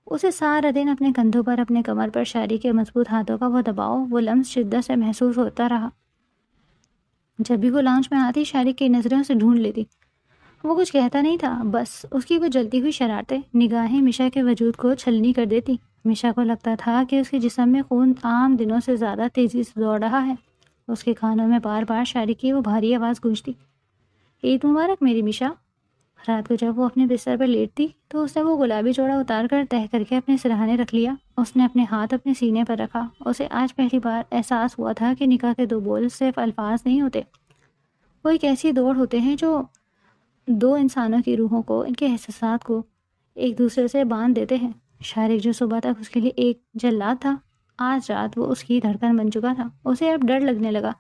A: اسے سارا دن اپنے کندھوں پر، اپنے کمر پر شارق کے مضبوط ہاتھوں کا وہ دباؤ، وہ لمس شدت سے محسوس ہوتا رہا۔ جب بھی وہ لاؤنج میں آتی، شارق کی نظریں اسے ڈھونڈ لیتی۔ وہ کچھ کہتا نہیں تھا، بس اس کی وہ جلتی ہوئی شرارتیں، نگاہیں میشا کے وجود کو چھلنی کر دیتی۔ میشا کو لگتا تھا کہ اس کے جسم میں خون عام دنوں سے زیادہ تیزی سے دوڑ رہا ہے۔ اس کے کانوں میں بار بار شارق کی وہ بھاری آواز گونجتی، عید مبارک میری میشا۔ رات کو جب وہ اپنے بستر پر لیٹتی تو اس نے وہ گلابی جوڑا اتار کر تہہ کر کے اپنے سرہانے رکھ لیا۔ اس نے اپنے ہاتھ اپنے سینے پر رکھا۔ اسے آج پہلی بار احساس ہوا تھا کہ نکاح کے دو بول صرف الفاظ نہیں ہوتے، وہ ایک ایسی دوڑ ہوتے ہیں جو دو انسانوں کی روحوں کو، ان کے احساسات کو ایک دوسرے سے باندھ دیتے ہیں۔ شارق جو صبح تک اس کے لیے ایک جلاد تھا، آج رات وہ اس کی دھڑکن بن چکا تھا۔ اسے اب ڈر لگنے لگا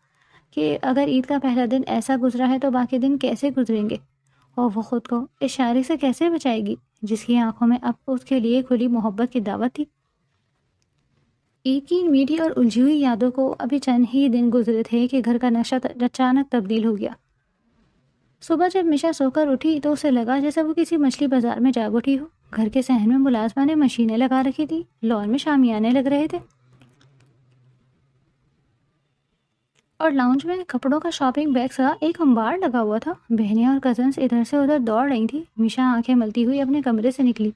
A: کہ اگر عید کا پہلا دن ایسا گزرا ہے تو باقی دن کیسے گزریں گے، اور وہ خود کو اس شارق سے کیسے بچائے گی جس کی آنکھوں میں اب اس کے لیے کھلی محبت کی دعوت تھی۔ عید کی میٹھی اور الجھی ہوئی یادوں کو ابھی چند ہی دن گزرے تھے کہ گھر کا نقشہ اچانک تبدیل ہو گیا۔ صبح جب مشا سو کر اٹھی تو اسے لگا جیسے وہ کسی مچھلی بازار میں جاگ اٹھی ہو۔ گھر کے صحن میں ملازمہ نے مشینیں لگا رکھی تھی، لان میں شامیانے لگ رہے تھے اور لاؤنج میں کپڑوں کا شاپنگ بیگ کا ایک انبار لگا ہوا تھا۔ بہنیں اور کزنس ادھر سے ادھر دوڑ رہی تھی۔ مشا آنکھیں ملتی ہوئی اپنے کمرے سے نکلی۔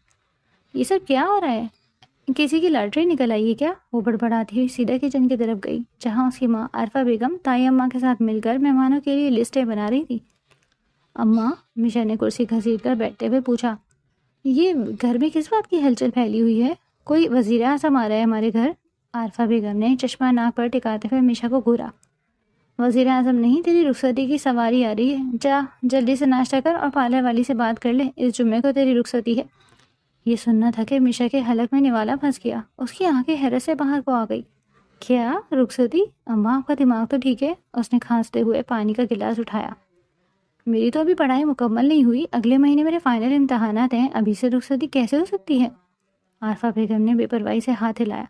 A: یہ سب کیا ہو رہا ہے؟ کسی کی لاٹری نکل آئی ہے کیا؟ وہ بڑبڑاتی ہوئی سیدھا کچن کی طرف گئی جہاں اس کی ماں عارفہ بیگم تائی اماں کے ساتھ مل کر مہمانوں کے لیے لسٹیں بنا رہی تھی۔ اماں، مشا نے کرسی گھسیٹ کر بیٹھتے ہوئے پوچھا، یہ گھر میں کس بات کی ہلچل پھیلی ہوئی ہے؟ کوئی وزیر اعظم آ رہا ہے ہمارے گھر؟ عارفہ بیگم نے چشمہ ناک پر ٹکاتے ہوئے مشا کو گھورا۔ وزیر اعظم نہیں، تیری رخصتی کی سواری آ رہی ہے، جا جلدی سے ناشتہ کر اور پارلر والی سے بات کر لے، اس جمعے کو تیری رخصتی ہے۔ یہ سننا تھا کہ مشا کے حلق میں نوالا پھنس گیا۔ اس کی آنکھیں حیرت سے باہر کو آ گئی۔ کیا رخصتی؟ اماں، آپ کا دماغ تو ٹھیک ہے؟ اس نے کھانستے ہوئے پانی کا گلاس اٹھایا۔ میری تو ابھی پڑھائی مکمل نہیں ہوئی، اگلے مہینے میرے فائنل امتحانات ہیں، ابھی سے رخصتی کیسے ہو سکتی ہے؟ عارفہ بیگم نے بے پرواہی سے ہاتھ ہلایا۔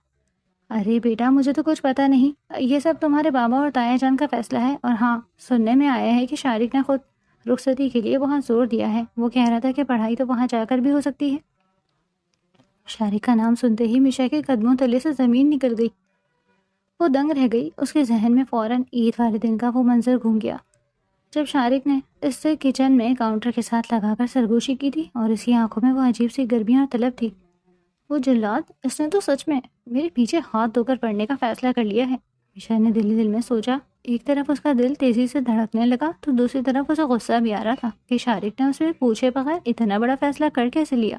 A: ارے بیٹا، مجھے تو کچھ پتا نہیں، یہ سب تمہارے بابا اور تایا جان کا فیصلہ ہے۔ اور ہاں، سننے میں آیا ہے کہ شارق نے خود رخصتی کے لیے وہاں زور دیا ہے، وہ کہہ رہا تھا کہ پڑھائی تو وہاں جا کر بھی ہو سکتی ہے۔ شارق کا نام سنتے ہی مشا کے قدموں تلے سے زمین نکل گئی۔ وہ دنگ رہ گئی۔ اس کے ذہن میں فوراً عید والے دن کا وہ منظر گھوم گیا جب شارق نے اس سے کچن میں کاؤنٹر کے ساتھ لگا کر سرگوشی کی تھی اور اس کی آنکھوں میں وہ عجیب سی گرمی اور طلب تھی۔ وہ جلاد، اس نے تو سچ میں میرے پیچھے ہاتھ دھو کر پڑھنے کا فیصلہ کر لیا ہے، مشا نے دل ہی دل میں سوچا۔ ایک طرف اس کا دل تیزی سے دھڑکنے لگا تو دوسری طرف اسے غصہ بھی آ رہا تھا کہ شارق نے اسے پوچھے بغیر اتنا بڑا فیصلہ کر کیسے لیا۔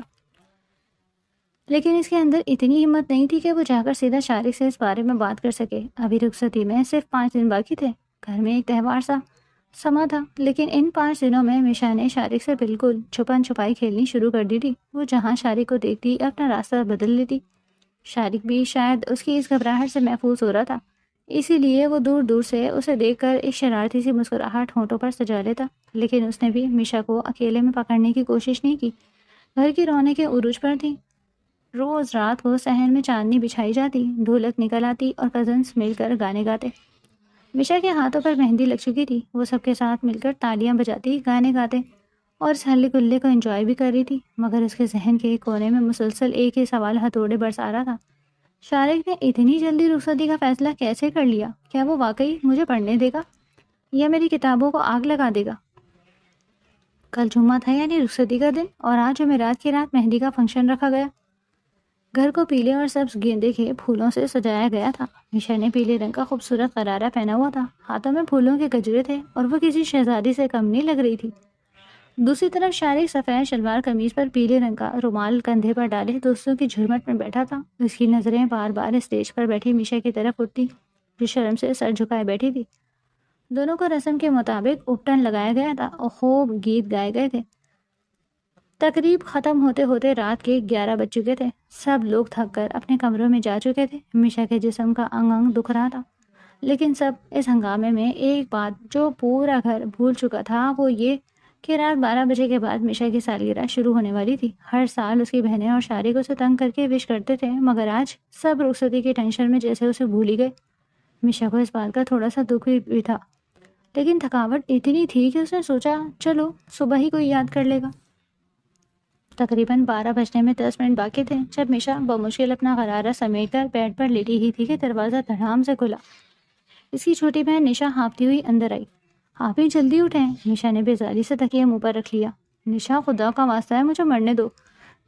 A: لیکن اس کے اندر اتنی ہمت نہیں تھی کہ وہ جا کر سیدھا شارق سے اس بارے میں بات کر سکے۔ ابھی رخصتی میں صرف 5 دن باقی تھے، گھر میں ایک تہوار سا سما تھا، لیکن ان 5 دنوں میں مشا نے شارق سے بالکل چھپن چھپائی کھیلنی شروع کر دی تھی۔ وہ جہاں شارق کو دیکھتی اپنا راستہ بدل لیتی۔ شارق بھی شاید اس کی اس گھبراہٹ سے محفوظ ہو رہا تھا، اسی لیے وہ دور دور سے اسے دیکھ کر ایک شرارتی سی مسکراہٹ ہونٹوں پر سجا لیتا، لیکن اس نے بھی مشا کو اکیلے میں پکڑنے کی کوشش نہیں کی۔ گھر کی رونقیں عروج پر تھیں۔ روز رات کو صحن میں چاندنی بچھائی جاتی، ڈھولک نکل آتی اور کزنس مل کر گانے گاتے۔ مشا کے ہاتھوں پر مہندی لگ چکی تھی، وہ سب کے ساتھ مل کر تالیاں بجاتی، گانے گاتے اور اس ہلے گلے کو انجوائے بھی کر رہی تھی، مگر اس کے ذہن کے ایک کونے میں مسلسل ایک ہی سوال ہتھوڑے برسا رہا تھا۔ شارق نے اتنی جلدی رخصتی کا فیصلہ کیسے کر لیا؟ کیا وہ واقعی مجھے پڑھنے دے گا یا میری کتابوں کو آگ لگا دے گا؟ کل جمعہ تھا، یعنی رخصتی کا دن، اور آج جمعرات کی رات مہندی کا فنکشن رکھا گیا۔ گھر کو پیلے اور سبز گیندے کے پھولوں سے سجایا گیا تھا۔ مشا نے پیلے رنگ کا خوبصورت غرارہ پہنا ہوا تھا، ہاتھوں میں پھولوں کے گجرے تھے اور وہ کسی شہزادی سے کم نہیں لگ رہی تھی۔ دوسری طرف شارق سفید شلوار قمیض پر پیلے رنگ کا رومال کندھے پر ڈالے دوستوں کی جھرمٹ میں بیٹھا تھا۔ اس کی نظریں بار بار اسٹیج پر بیٹھی مشا کی طرف اٹھتی جو شرم سے سر جھکائے بیٹھی تھی۔ دونوں کو رسم کے مطابق اپٹن لگایا گیا تھا اور خوب گیت گائے گئے تھے۔ تقریب ختم ہوتے ہوتے رات کے 11 بج چکے تھے۔ سب لوگ تھک کر اپنے کمروں میں جا چکے تھے۔ مشا کے جسم کا انگ انگ دکھ رہا تھا، لیکن سب اس ہنگامے میں ایک بات جو پورا گھر بھول چکا تھا وہ یہ کہ رات 12 بجے کے بعد مشا کی سالگرہ شروع ہونے والی تھی۔ ہر سال اس کی بہنیں اور شارق اسے تنگ کر کے وش کرتے تھے، مگر آج سب رخصتی کی ٹینشن میں جیسے اسے بھول ہی گئے۔ مشا کو اس بات کا تھوڑا سا دکھ بھی تھا، لیکن تھکاوٹ اتنی تھی کہ اس نے سوچا چلو صبح ہی کوئی یاد کر لے گا۔ تقریباً 12 بجنے میں 10 منٹ باقی تھے جب مشا بمشکل اپنا غرارہ سمیٹ کر بیڈ پر لیٹی ہی تھی کہ دروازہ دھڑام سے کھلا۔ اس کی چھوٹی بہن نشا ہانپتی ہوئی اندر آئی۔ آپ ہی جلدی اٹھیں، مشا نے بیزاری سے تکیہ منہ پر رکھ لیا۔ نشا، خدا کا واسطہ ہے مجھے مرنے دو،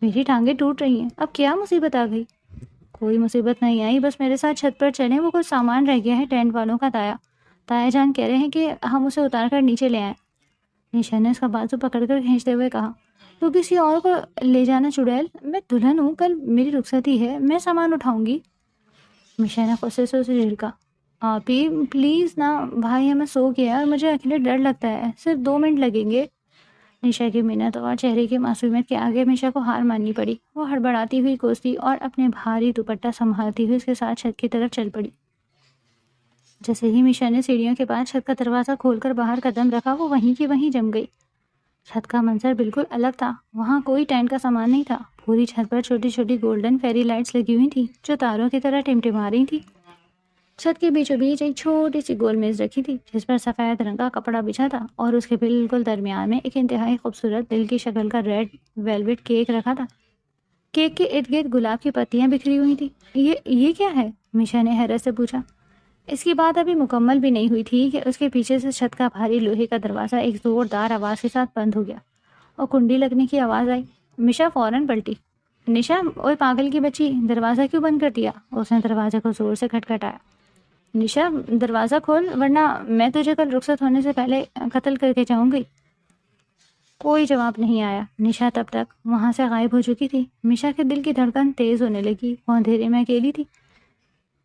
A: میری ٹانگیں ٹوٹ رہی ہیں، اب کیا مصیبت آ گئی؟ کوئی مصیبت نہیں آئی، بس میرے ساتھ چھت پر چلیں، وہ کچھ سامان رہ گیا ہے ٹینٹ والوں کا، تایا جان کہہ رہے ہیں کہ ہم اسے اتار کر نیچے لے آئیں۔ نشا نے اس کا بازو پکڑ کر کھینچتے ہوئے کہا، تو کسی اور کو لے جانا چڑیل، میں دلہن ہوں، کل میری رخصتی ہے، میں سامان اٹھاؤں گی۔ مشا نے غصے سے اسے جھڑکا، آپ ہی پلیز نا بھائی، ہمیں سو گیا اور مجھے اکیلے ڈر لگتا ہے، صرف 2 منٹ لگیں گے۔ نشا کی منت اور چہرے کی معصومیت کے آگے میشا کو ہار ماننی پڑی۔ وہ ہڑبڑاتی ہوئی کوستی اور اپنے بھاری دوپٹہ سنبھالتی ہوئی اس کے ساتھ چھت کی طرف چل پڑی۔ جیسے ہی میشا نے سیڑھیوں کے پاس چھت کا دروازہ کھول کر باہر قدم رکھا، وہ وہیں کی وہیں جم گئی۔ چھت کا منظر بالکل الگ تھا۔ وہاں کوئی ٹینٹ کا سامان نہیں تھا۔ پوری چھت پر چھوٹی چھوٹی گولڈن فیری لائٹس لگی ہوئی تھیں جو تاروں کی طرح ٹمٹما رہی تھیں۔ چھت کے بیچوں بیچ ایک چھوٹی سی گول میز رکھی تھی جس پر سفید رنگ کا کپڑا بچھا تھا، اور اس کے بالکل درمیان میں ایک انتہائی خوبصورت دل کی شکل کا ریڈ ویلویٹ کیک رکھا تھا۔ کیک کے ارد گرد گلاب کی پتیاں بکھری ہوئی تھیں۔ یہ کیا ہے؟ میشا نے حیرت سے پوچھا۔ اس کی بات ابھی مکمل بھی نہیں ہوئی تھی کہ اس کے پیچھے سے چھت کا بھاری لوہے کا دروازہ ایک زوردار آواز کے ساتھ بند ہو گیا اور کنڈی لگنے کی آواز آئی۔ میشا فوراً پلٹی۔ نشا، اوے پاگل کی بچی، دروازہ کیوں بند کر دیا؟ اس نے دروازے کو زور سے کھٹکھٹایا۔ نشا، دروازہ کھول ورنہ میں تجھے کل رخصت ہونے سے پہلے قتل کر کے جاؤں گی۔ کوئی جواب نہیں آیا۔ نشا تب تک وہاں سے غائب ہو چکی تھی۔ میشا کے دل کی دھڑکن تیز ہونے لگی۔ وہ اندھیرے میں اکیلی تھی۔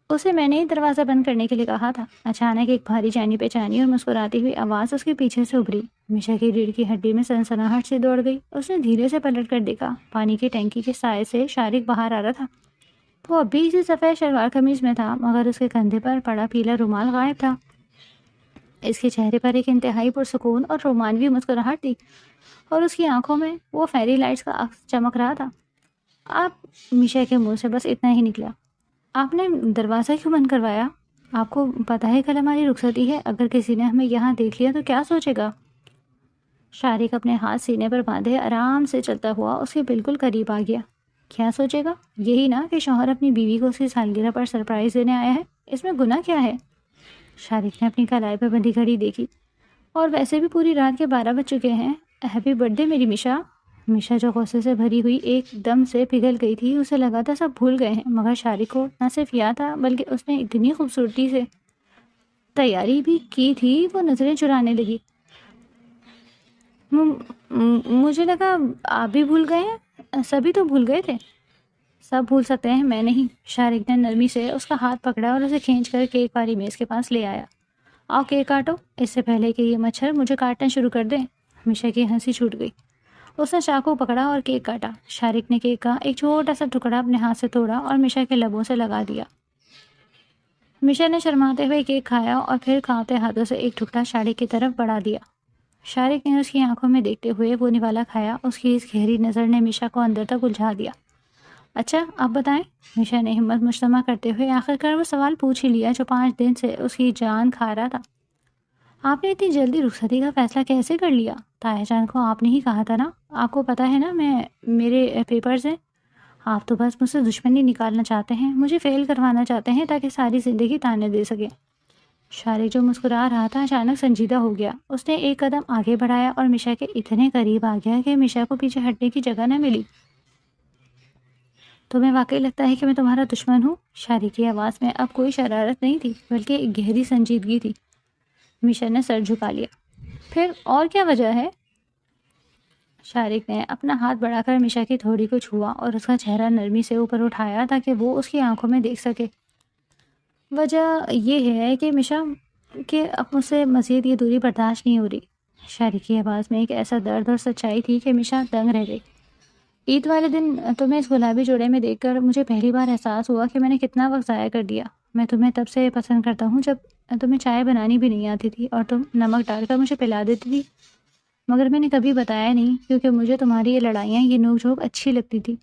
A: اسے میں نے ہی دروازہ بند کرنے کے لیے کہا تھا۔ اچانک ایک بھاری جانی پہچانی اور مسکراتی ہوئی آواز اس کے پیچھے سے ابھری۔ میشا کی ریڑھ کی ہڈی میں سنسناہٹ سے دوڑ گئی۔ اس نے دھیرے سے پلٹ کر دیکھا۔ پانی کی ٹینکی کے سائے سے شارق باہر آ رہا تھا۔ وہ اب بھی اسی سفید شلوار قمیض میں تھا، مگر اس کے کندھے پر پڑا پیلا رومال غائب تھا۔ اس کے چہرے پر ایک انتہائی پرسکون اور رومانوی مسکراہٹ تھی، اور اس کی آنکھوں میں وہ فیری لائٹس کا عکس چمک رہا تھا۔ آپ، میشا کے منہ سے بس اتنا ہی نکلا۔ آپ نے دروازہ کیوں بند کروایا؟ آپ کو پتہ ہے کل ہماری رخصتی ہے، اگر کسی نے ہمیں یہاں دیکھ لیا تو کیا سوچے گا؟ شارق اپنے ہاتھ سینے پر باندھے آرام سے چلتا ہوا اس کے بالکل قریب آ گیا۔ کیا سوچے گا؟ یہی نا کہ شوہر اپنی بیوی کو اس کی سالگرہ پر سرپرائز دینے آیا ہے۔ اس میں گناہ کیا ہے؟ شارق نے اپنی کلائی پہ بندھی گھڑی دیکھی۔ اور ویسے بھی پوری رات کے 12 بج چکے ہیں۔ ہیپی برتھ ڈے میری میشا۔ میشا جو غصے سے بھری ہوئی ایک دم سے پگھل گئی تھی، اسے لگا تھا سب بھول گئے ہیں، مگر شارق کو نہ صرف یاد تھا بلکہ اس نے اتنی خوبصورتی سے تیاری بھی کی تھی۔ وہ نظریں چرانے لگی۔ مجھے لگا آپ بھی بھول گئے ہیں۔ سبھی تو بھول گئے تھے۔ سب بھول سکتے ہیں، میں نہیں۔ شارق نے نرمی سے اس کا ہاتھ پکڑا اور اسے کھینچ کر کیک والی میز کے پاس لے آیا۔ آؤ کیک کاٹو، اس سے پہلے کہ یہ مچھر مجھے کاٹنا شروع کر دیں۔ میشا کی ہنسی چھوٹ گئی۔ اس نے چاقو پکڑا اور کیک کاٹا۔ شارق نے کیک کا ایک چھوٹا سا ٹکڑا اپنے ہاتھ سے توڑا اور میشا کے لبوں سے لگا دیا۔ میشا نے شرماتے ہوئے کیک کھایا اور پھر کانپتے ہاتھوں سے ایک ٹکڑا شارق کی طرف بڑھا دیا۔ شارق نے اس کی آنکھوں میں دیکھتے ہوئے وہ نوالا کھایا۔ اس کی اس گہری نظر نے میشا کو اندر تک الجھا دیا۔ اچھا، اب بتائیں۔ میشا نے ہمت مجتمع کرتے ہوئے آخر کار وہ سوال پوچھ ہی لیا جو 5 دن سے اس کی جان کھا رہا تھا۔ آپ نے اتنی جلدی رخصتی کا فیصلہ کیسے کر لیا؟ تایا جان کو آپ نے ہی کہا تھا نا؟ آپ کو پتا ہے نا میرے پیپرز ہیں۔ آپ تو بس مجھ سے دشمنی نکالنا چاہتے ہیں، مجھے فیل کروانا چاہتے ہیں تاکہ ساری زندگی تانے دے سکیں۔ شارق جو مسکرا رہا تھا اچانک سنجیدہ ہو گیا۔ اس نے ایک قدم آگے بڑھایا اور میشا کے اتنے قریب آ گیا کہ میشا کو پیچھے ہٹنے کی جگہ نہ ملی۔ تمہیں واقعی لگتا ہے کہ میں تمہارا دشمن ہوں؟ شارق کی آواز میں اب کوئی شرارت نہیں تھی بلکہ ایک گہری سنجیدگی تھی۔ میشا نے سر جھکا لیا۔ پھر اور کیا وجہ ہے؟ شارق نے اپنا ہاتھ بڑھا کر میشا کی تھوڑی کو چھوا اور اس کا چہرہ نرمی سے اوپر اٹھایا تاکہ وہ اس کی آنکھوں میں دیکھ سکے۔ وجہ یہ ہے کہ میشا کہ اب مجھ سے مزید یہ دوری برداشت نہیں ہو رہی۔ شارق کی آواز میں ایک ایسا درد اور سچائی تھی کہ میشا دنگ رہ گئی۔ عید والے دن تمہیں اس گلابی جوڑے میں دیکھ کر مجھے پہلی بار احساس ہوا کہ میں نے کتنا وقت ضائع کر دیا۔ میں تمہیں تب سے پسند کرتا ہوں جب تمہیں چائے بنانی بھی نہیں آتی تھی اور تم نمک ڈال کر مجھے پلا دیتی تھی، مگر میں نے کبھی بتایا نہیں کیونکہ مجھے تمہاری یہ لڑائیاں، یہ نوک جھوک اچھی لگتی تھی۔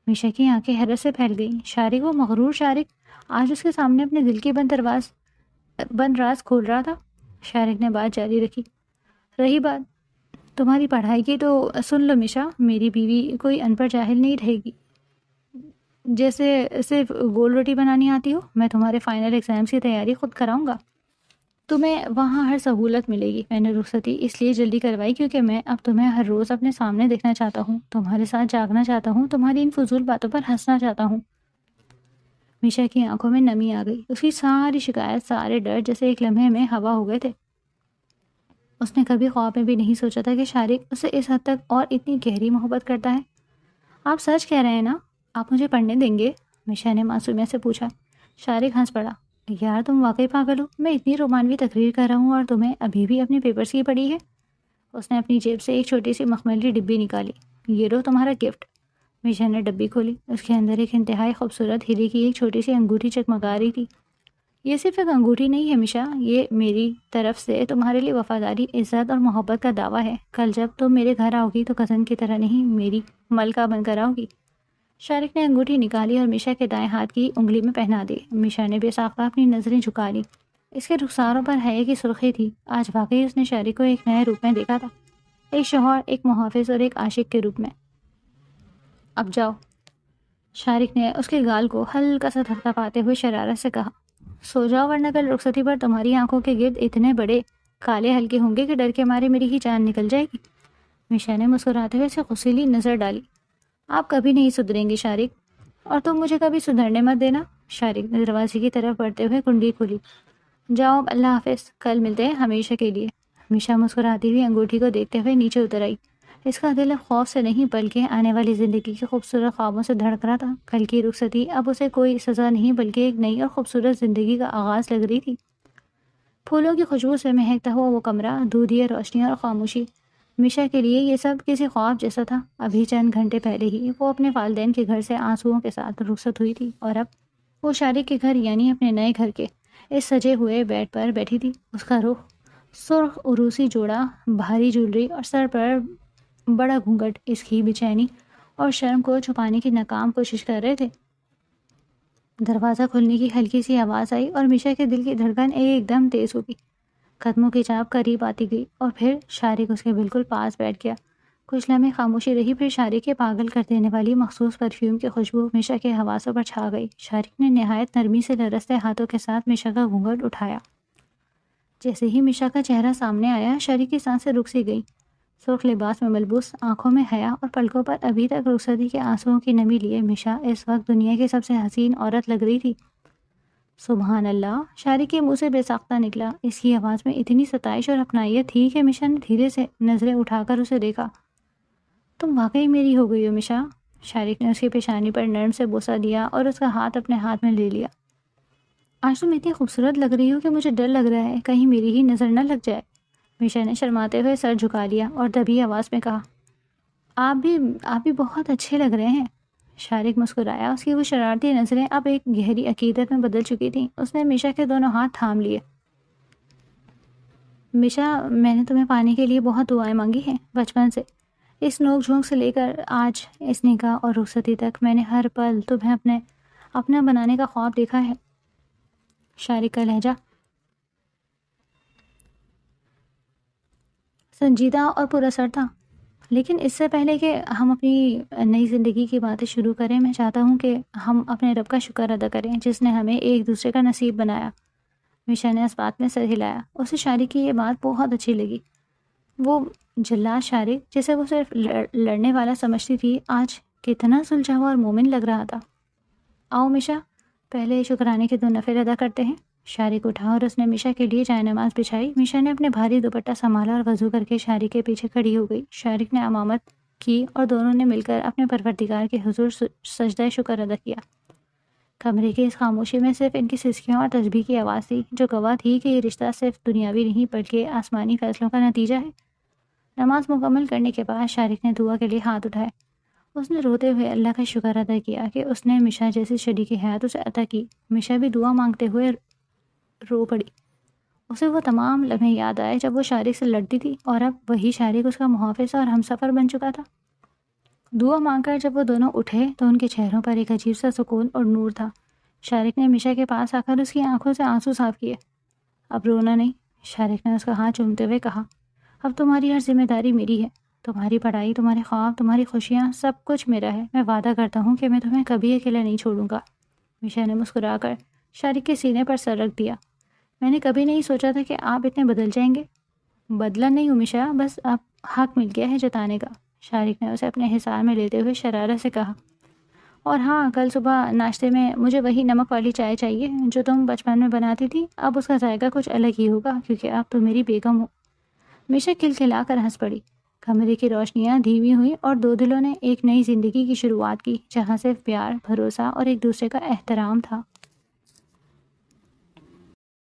A: میشا کی آنکھیں حیرت سے پھیل گئیں۔ شارق، وہ مغرور شارق، آج اس کے سامنے اپنے دل کی بند راز کھول رہا تھا۔ شارق نے بات جاری رکھی۔ رہی بات تمہاری پڑھائی کی تو سن لو میشا، میری بیوی کوئی ان پڑھ جاہل نہیں رہے گی جیسے صرف گول روٹی بنانی آتی ہو۔ میں تمہارے فائنل ایگزامز کی تیاری خود کراؤں گا، تمہیں وہاں ہر سہولت ملے گی۔ میں نے رخصتی اس لیے جلدی کروائی کیونکہ میں اب تمہیں ہر روز اپنے سامنے دیکھنا چاہتا ہوں، تمہارے ساتھ جاگنا چاہتا ہوں، تمہاری ان فضول باتوں پر ہنسنا چاہتا ہوں۔ میشا کی آنکھوں میں نمی آ گئی۔ اس کی ساری شکایت، سارے ڈر جیسے ایک لمحے میں ہوا ہو گئے تھے۔ اس نے کبھی خواب میں بھی نہیں سوچا تھا کہ شارق اس سے اس حد تک اور اتنی گہری محبت کرتا ہے۔ آپ سچ کہہ رہے ہیں نا؟ آپ مجھے پڑھنے دیں گے؟ میشا نے معصومیت سے پوچھا۔ شارق ہنس پڑا۔ یار تم واقعی پاگل ہو، میں اتنی رومانوی تقریر کر رہا ہوں اور تمہیں ابھی بھی اپنے پیپرز کی پڑی ہے۔ اس نے اپنی جیب سے ایک چھوٹی سی مخملی ڈبی نکالی. یہ رہو تمہارا گفٹ. میشا نے ڈبی کھولی. اس کے اندر ایک انتہائی خوبصورت ہیرے کی ایک چھوٹی سی انگوٹھی چکمگا رہی تھی. یہ صرف ایک انگوٹھی نہیں ہے میشا، یہ میری طرف سے تمہارے لیے وفاداری، عزت اور محبت کا دعویٰ ہے. کل جب تم میرے گھر آؤ گی تو کزن کی طرح نہیں، میری ملکہ بن کر آؤ گی. شارق نے انگوٹھی نکالی اور میشا کے دائیں ہاتھ کی انگلی میں پہنا دی. میشا نے بے ساختہ اپنی نظریں جھکا لی. اس کے رخساروں پر حیا کی سرخی تھی. آج واقعی اس نے شارق کو ایک نئے روپ میں دیکھا تھا، ایک شوہر، ایک محافظ اور ایک عاشق کے روپ میں. اب جاؤ. شارق نے اس کے گال کو ہلکا سا دھکا پاتے ہوئے شرارت سے کہا. سو جاؤ ورنہ کل رخصتی پر تمہاری آنکھوں کے گرد اتنے بڑے کالے ہلکے ہوں گے کہ ڈر کے مارے میری ہی جان نکل جائے گی. میشا نے مسکراتے ہوئے اسے غصیلی نظر ڈالی. آپ کبھی نہیں سدھریں گے شارق، اور تم مجھے کبھی سدھرنے مت دینا. شارق نے دروازے کی طرف بڑھتے ہوئے کنڈی کھولی. جاؤ، اللہ حافظ، کل ملتے ہیں ہمیشہ کے لیے. میشا مسکراتی ہوئی انگوٹھی کو دیکھتے ہوئے نیچے اتر آئی. اس کا دل اب خوف سے نہیں بلکہ آنے والی زندگی کے خوبصورت خوابوں سے دھڑک رہا تھا. کل کی رخصتی اب اسے کوئی سزا نہیں بلکہ ایک نئی اور خوبصورت زندگی کا آغاز لگ رہی تھی. پھولوں کی خوشبو سے مہکتا ہوا وہ کمرہ، دودھی روشنی اور خاموشی، میشا کے لیے یہ سب کسی خواب جیسا تھا. ابھی چند گھنٹے پہلے ہی وہ اپنے والدین کے گھر سے آنسوؤں کے ساتھ رخصت ہوئی تھی، اور اب وہ شارق کے گھر یعنی اپنے نئے گھر کے اس سجے ہوئے بیڈ پر بیٹھی تھی. اس کا رخ، سرخ عروسی جوڑا، بھاری جولری اور سر پر بڑا گھونگھٹ اس کی بے چینی اور شرم کو چھپانے کی ناکام کوشش کر رہے تھے. دروازہ کھلنے کی ہلکی سی آواز آئی اور میشا کے دل کی دھڑکن ایک دم تیز ہو گئی. قدموں کی چاپ قریب آتی گئی اور پھر شارق اس کے بالکل پاس بیٹھ گیا. کچھ لمحے خاموشی رہی، پھر شارق کے پاگل کر دینے والی مخصوص پرفیوم کی خوشبو میشا کے حواسوں پر چھا گئی. شارق نے نہایت نرمی سے لرزتے ہاتھوں کے ساتھ میشا کا گھونگھٹ اٹھایا. جیسے ہی میشا کا چہرہ سامنے آیا، شارق کی سانسیں رک سی گئیں. سرخ لباس میں ملبوس، آنکھوں میں حیا اور پلکوں پر ابھی تک رخصتی کے آنسوؤں کی نمی لیے میشا اس وقت دنیا کی سب سے حسین عورت لگ رہی تھی. سبحان اللہ، شارق کے منہ سے بے ساختہ نکلا. اس کی آواز میں اتنی ستائش اور اپنائیت تھی کہ میشا نے دھیرے سے نظریں اٹھا کر اسے دیکھا. تم واقعی میری ہو گئی ہو میشا. شارق نے اس کی پیشانی پر نرم سے بوسہ دیا اور اس کا ہاتھ اپنے ہاتھ میں لے لیا. آج تم اتنی خوبصورت لگ رہی ہو کہ مجھے ڈر لگ رہا ہے کہیں میری ہی نظر نہ لگ جائے. میشا نے شرماتے ہوئے سر جھکا لیا اور دبی آواز میں کہا. آپ بھی بہت اچھے لگ رہے ہیں. شارق مسکرایا. اس کی وہ شرارتی نظریں اب ایک گہری عقیدت میں بدل چکی تھیں. اس نے میشا کے دونوں ہاتھ تھام لیے. میشا، میں نے تمہیں پانے کے لیے بہت دعائیں مانگی ہیں بچپن سے. اس نوک جھونک سے لے کر آج اس نکاح اور رخصتی تک میں نے ہر پل تمہیں اپنا بنانے کا خواب دیکھا ہے. شارق کا لہجہ سنجیدہ اور پراثر تھا. لیکن اس سے پہلے کہ ہم اپنی نئی زندگی کی باتیں شروع کریں، میں چاہتا ہوں کہ ہم اپنے رب کا شکر ادا کریں جس نے ہمیں ایک دوسرے کا نصیب بنایا. میشا نے اس بات میں سر ہلایا. اسے شارق کی یہ بات بہت اچھی لگی. وہ جلاد شارق، جسے وہ صرف لڑنے والا سمجھتی تھی، آج کتنا سلجھا ہوا اور مومن لگ رہا تھا. آؤ میشا، پہلے شکرانے کے 2 نفل ادا کرتے ہیں. شارق اٹھا اور اس نے میشا کے لیے جائے نماز بچھائی. میشا نے اپنے بھاری دوپٹہ سنبھالا اور وضو کر کے شارق کے پیچھے کھڑی ہو گئی. شارق نے امامت کی اور دونوں نے مل کر اپنے پروردگار کے حضور سجدہ شکر ادا کیا. کمرے کی اس خاموشی میں صرف ان کی سسکیوں اور تسبیح کی آواز تھی، جو گواہ تھی کہ یہ رشتہ صرف دنیاوی نہیں بلکہ آسمانی فیصلوں کا نتیجہ ہے. نماز مکمل کرنے کے بعد شارق نے دعا کے لیے ہاتھ اٹھائے. اس نے روتے ہوئے اللہ کا شکر ادا کیا کہ اس نے میشا جیسی شریک حیات اسے عطا کی. میشا بھی دعا مانگتے ہوئے رو پڑی. اسے وہ تمام لمحے یاد آئے جب وہ شارق سے لڑتی تھی اور اب وہی شارق اس کا محافظ اور ہمسفر بن چکا تھا. دعا مانگ کر جب وہ دونوں اٹھے تو ان کے چہروں پر ایک عجیب سا سکون اور نور تھا. شارق نے میشا کے پاس آ کر اس کی آنکھوں سے آنسو صاف کیے. اب رونا نہیں، شارق نے اس کا ہاتھ چومتے ہوئے کہا. اب تمہاری ہر ذمہ داری میری ہے. تمہاری پڑھائی، تمہارے خواب، تمہاری خوشیاں، سب کچھ میرا ہے. میں وعدہ کرتا ہوں کہ میں تمہیں کبھی اکیلا نہیں چھوڑوں گا. میشا نے مسکرا کر شارق کے سینے پر سر رکھ دیا. میں نے کبھی نہیں سوچا تھا کہ آپ اتنے بدل جائیں گے. بدلا نہیں ہوں میشا، بس اب حق مل گیا ہے جتانے کا. شارق نے اسے اپنے حصار میں لیتے ہوئے شرارت سے کہا. اور ہاں، کل صبح ناشتے میں مجھے وہی نمک والی چائے چاہیے جو تم بچپن میں بناتی تھی. اب اس کا ذائقہ کچھ الگ ہی ہوگا کیونکہ اب تو میری بیگم ہو. میشا کھلکھلا کر ہنس پڑی. کمرے کی روشنیاں دھیمی ہوئیں اور 2 دلوں نے ایک نئی زندگی کی شروعات کی جہاں صرف پیار، بھروسہ اور ایک دوسرے کا احترام تھا.